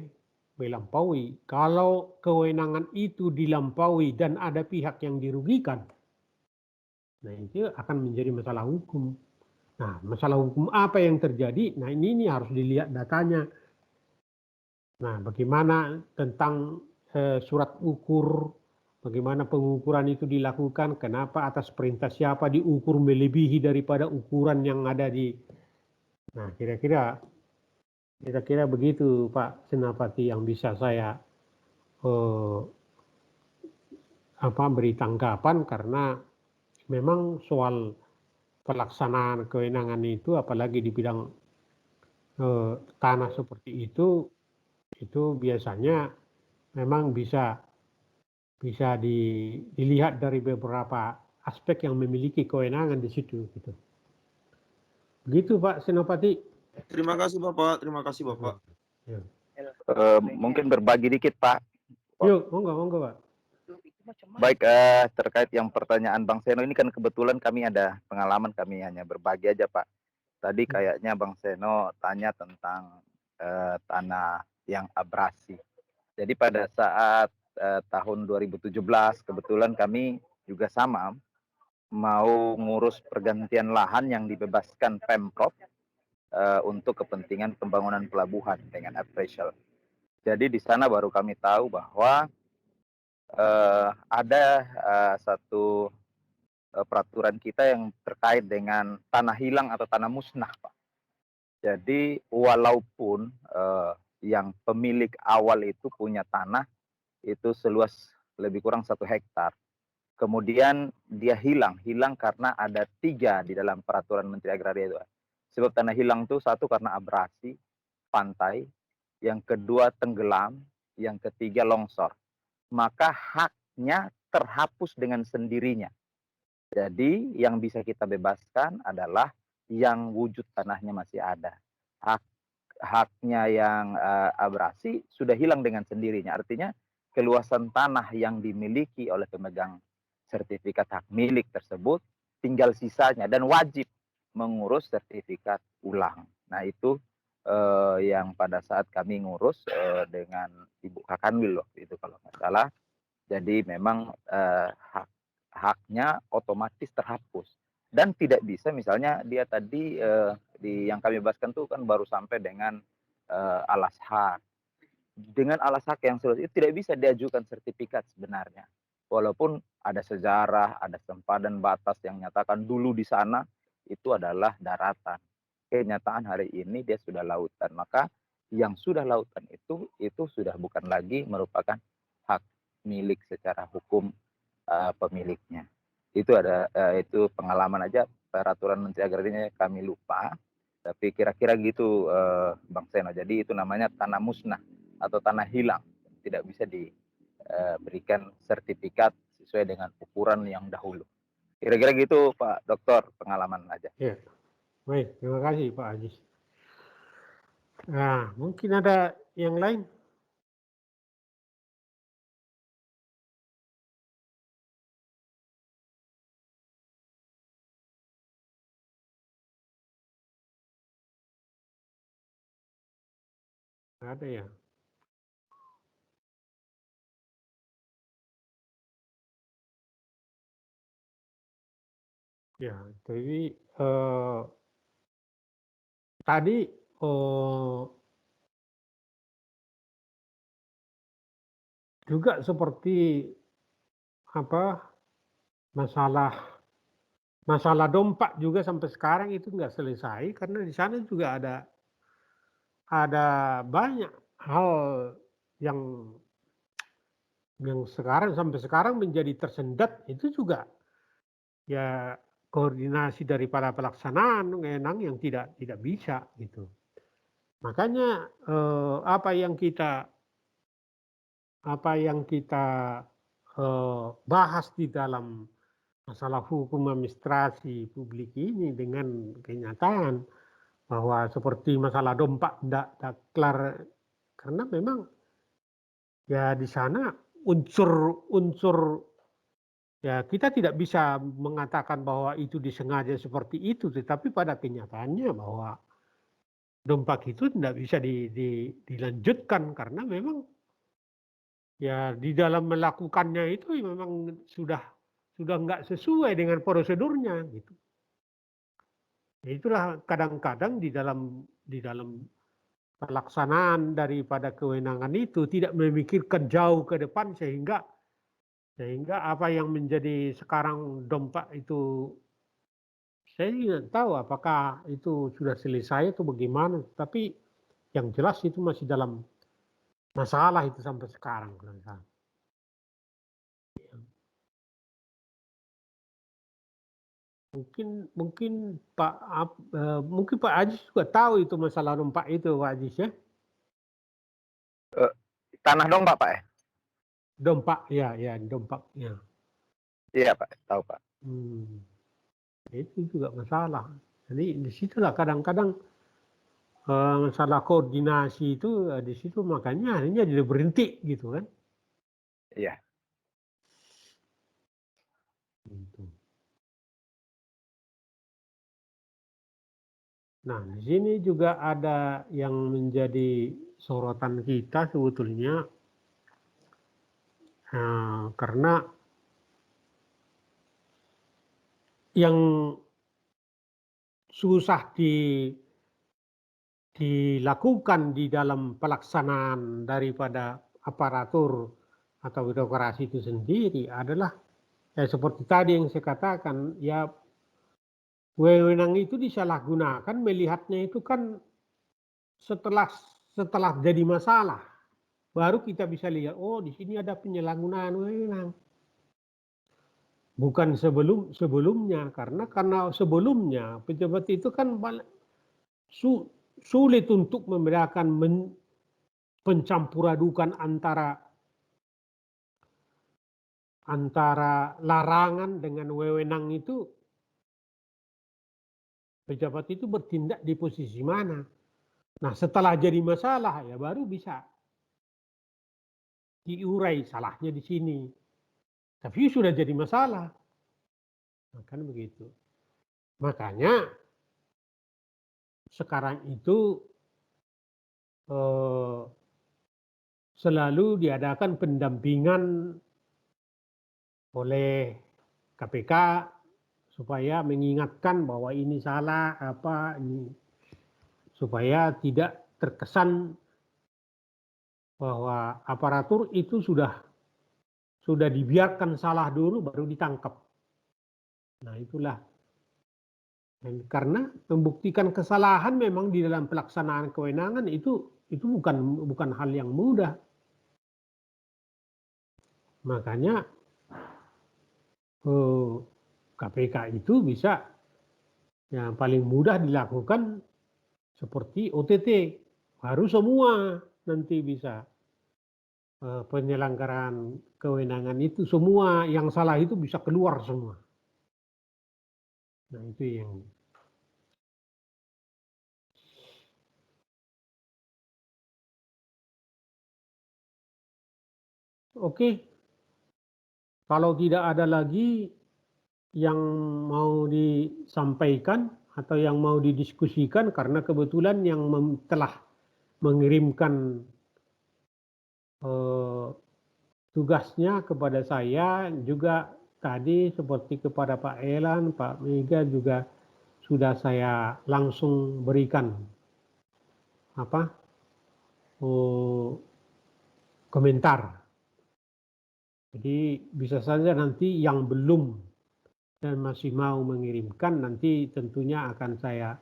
melampaui. Kalau kewenangan itu dilampaui dan ada pihak yang dirugikan, nah itu akan menjadi masalah hukum. Nah, masalah hukum apa yang terjadi? Nah, ini harus dilihat datanya. Nah, bagaimana tentang surat ukur, bagaimana pengukuran itu dilakukan, kenapa atas perintah siapa diukur melebihi daripada ukuran yang ada di. Nah, kira-kira begitu Pak Senapati yang bisa saya beri tanggapan, karena memang soal pelaksanaan kewenangan itu, apalagi di bidang tanah seperti itu biasanya memang bisa dilihat dari beberapa aspek yang memiliki kewenangan di situ. Gitu. Begitu Pak Senapati. Terima kasih Bapak, terima kasih Bapak. Ya. Mungkin berbagi dikit Pak. Yuk, monggo Pak. Baik, terkait yang pertanyaan Bang Seno ini kan kebetulan kami ada pengalaman, kami hanya berbagi aja Pak. Tadi kayaknya Bang Seno tanya tentang tanah yang abrasi. Jadi pada saat tahun 2017 kebetulan kami juga sama mau ngurus pergantian lahan yang dibebaskan Pemprov untuk kepentingan pembangunan pelabuhan dengan appraisal. Jadi di sana baru kami tahu bahwa ada satu peraturan kita yang terkait dengan tanah hilang atau tanah musnah, Pak. Jadi walaupun yang pemilik awal itu punya tanah itu seluas lebih kurang 1 hektar, kemudian dia hilang karena ada 3 di dalam peraturan Menteri Agraria itu. Sebab tanah hilang itu satu karena abrasi pantai, yang kedua tenggelam, yang ketiga longsor. Maka haknya terhapus dengan sendirinya. Jadi yang bisa kita bebaskan adalah yang wujud tanahnya masih ada. Haknya yang abrasi sudah hilang dengan sendirinya. Artinya keluasan tanah yang dimiliki oleh pemegang sertifikat hak milik tersebut tinggal sisanya dan wajib mengurus sertifikat ulang. Nah itu yang pada saat kami ngurus dengan Ibu Kakanwil waktu itu kalau nggak salah. Jadi memang haknya otomatis terhapus dan tidak bisa misalnya dia tadi yang kami bebaskan tuh kan baru sampai dengan alas hak. Dengan alas hak yang selesai itu tidak bisa diajukan sertifikat sebenarnya. Walaupun ada sejarah, ada sempadan batas yang nyatakan dulu di sana itu adalah daratan. Kenyataan hari ini dia sudah lautan. Maka yang sudah lautan itu sudah bukan lagi merupakan hak milik secara hukum pemiliknya. Itu itu pengalaman aja, peraturan Menteri Agraria kami lupa. Tapi kira-kira gitu Bang Seno. Jadi itu namanya tanah musnah atau tanah hilang. Tidak bisa diberikan sertifikat sesuai dengan ukuran yang dahulu. Kira-kira gitu Pak Dokter, pengalaman aja. Ya. Baik, terima kasih Pak Ajis. Nah, mungkin ada yang lain? Ada ya? Ya, jadi tadi juga seperti masalah dompak juga sampai sekarang itu nggak selesai karena di sana juga ada banyak hal yang sampai sekarang menjadi tersendat. Itu juga ya koordinasi daripada pelaksanaan wewenang yang tidak bisa gitu. Makanya apa yang kita bahas di dalam masalah hukum administrasi publik ini dengan kenyataan bahwa seperti masalah dompak tidak kelar karena memang ya di sana unsur ya kita tidak bisa mengatakan bahwa itu disengaja seperti itu, tetapi pada kenyataannya bahwa Dompak itu tidak bisa dilanjutkan karena memang ya di dalam melakukannya itu memang sudah nggak sesuai dengan prosedurnya gitu. Ya itulah kadang-kadang di dalam pelaksanaan daripada kewenangan itu tidak memikirkan jauh ke depan sehingga apa yang menjadi sekarang dompak itu saya tidak tahu apakah itu sudah selesai atau bagaimana, tapi yang jelas itu masih dalam masalah itu sampai sekarang. Mungkin Pak Ajis juga tahu itu masalah dompak itu, Pak Ajis ya. Tanah dompak Pak ya? Dompak ya dompak ya. Iya Pak, tahu Pak. Itu juga masalah. Jadi disitulah kadang-kadang masalah koordinasi itu di situ makanya akhirnya jadi berhenti gitu kan. Iya. Gitu. Nah, di sini juga ada yang menjadi sorotan kita sebetulnya karena yang susah dilakukan di dalam pelaksanaan daripada aparatur atau birokrasi itu sendiri adalah seperti tadi yang saya katakan, ya wewenang itu disalahgunakan melihatnya itu kan setelah jadi masalah baru kita bisa lihat oh di sini ada penyalahgunaan wewenang. Bukan sebelumnya karena sebelumnya pejabat itu kan sulit untuk membedakan pencampuradukan antara larangan dengan wewenang itu. Pejabat itu bertindak di posisi mana. Nah setelah jadi masalah ya baru bisa diurai salahnya di sini. Tapi sudah jadi masalah. Nah, kan begitu. Makanya sekarang itu selalu diadakan pendampingan oleh KPK supaya mengingatkan bahwa ini salah ini supaya tidak terkesan bahwa aparatur itu sudah dibiarkan salah dulu baru ditangkap. Nah itulah. Dan karena membuktikan kesalahan memang di dalam pelaksanaan kewenangan itu bukan hal yang mudah. Makanya KPK itu bisa yang paling mudah dilakukan seperti OTT. Harus semua nanti bisa penyelenggaraan kewenangan itu semua yang salah itu bisa keluar semua. Nah itu yang oke. Kalau tidak ada lagi yang mau disampaikan atau yang mau didiskusikan karena kebetulan yang telah mengirimkan tugasnya kepada saya juga tadi seperti kepada Pak Elan, Pak Mega juga sudah saya langsung berikan komentar. Jadi bisa saja nanti yang belum dan masih mau mengirimkan nanti tentunya akan saya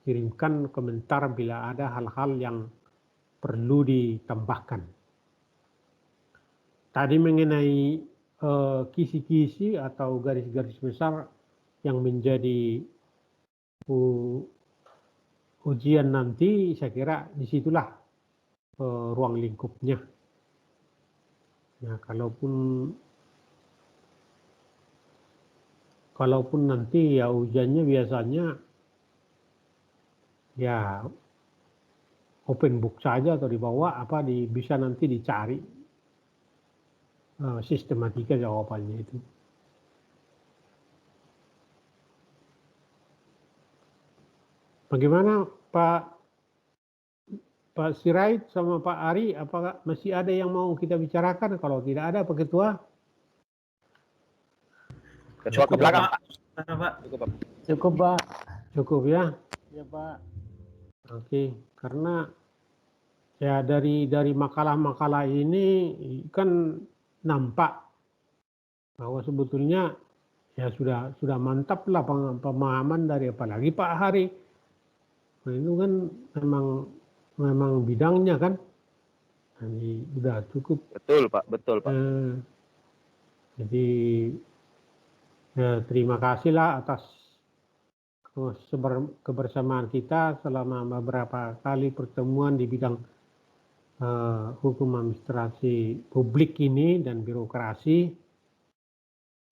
kirimkan komentar bila ada hal-hal yang perlu ditambahkan. Tadi mengenai kisi-kisi atau garis-garis besar yang menjadi ujian nanti, saya kira disitulah ruang lingkupnya. Nah, kalaupun nanti ya ujiannya biasanya ya open book saja atau dibawa bisa nanti dicari sistematika jawabannya itu. Bagaimana Pak Pak Sirait sama Pak Ari, apakah masih ada yang mau kita bicarakan? Kalau tidak ada, Pak Ketua. Ketua ke belakang, Pak. Pak. Cukup, Pak. Cukup, Pak. Cukup ya. Ya, Pak. Oke, karena ya dari makalah-makalah ini kan nampak bahwa sebetulnya ya sudah mantap lah pemahaman dari apalagi Pak Hari. Nah, itu kan memang bidangnya kan. Jadi sudah cukup. Betul, Pak. Betul, Pak. Jadi ya, terima kasihlah atas kebersamaan kita selama beberapa kali pertemuan di bidang hukum administrasi publik ini dan birokrasi.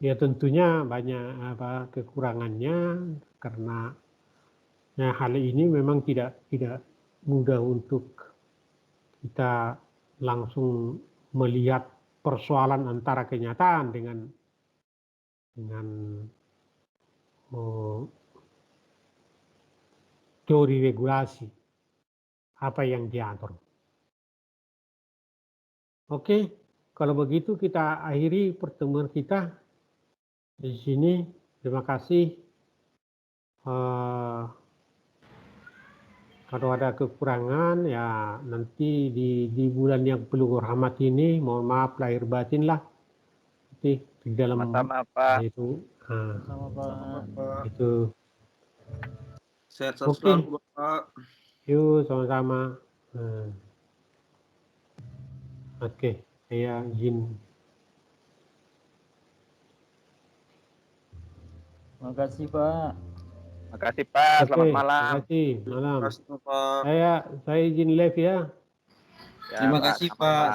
Ya tentunya banyak kekurangannya karena ya, hal ini memang tidak mudah untuk kita langsung melihat persoalan antara kenyataan dengan teori regulasi apa yang diatur. Oke, kalau begitu kita akhiri pertemuan kita di sini. Terima kasih. Kalau ada kekurangan ya nanti di bulan yang penuh rahmat ini, mohon maaf lahir batin lah. Di dalam Sama-sama, Pak. itu, Sama, Pak. itu. Sehat Oke. selalu, Bapak. Yuk sama-sama. Oke, saya izin. Makasih, Pak. Makasih, Pak. Selamat Oke, malam. Terima kasih. Malam. Terima kasih, Bapak. Saya izin live ya. Ya, Terima Pak. kasih, Sama, Pak. Pak.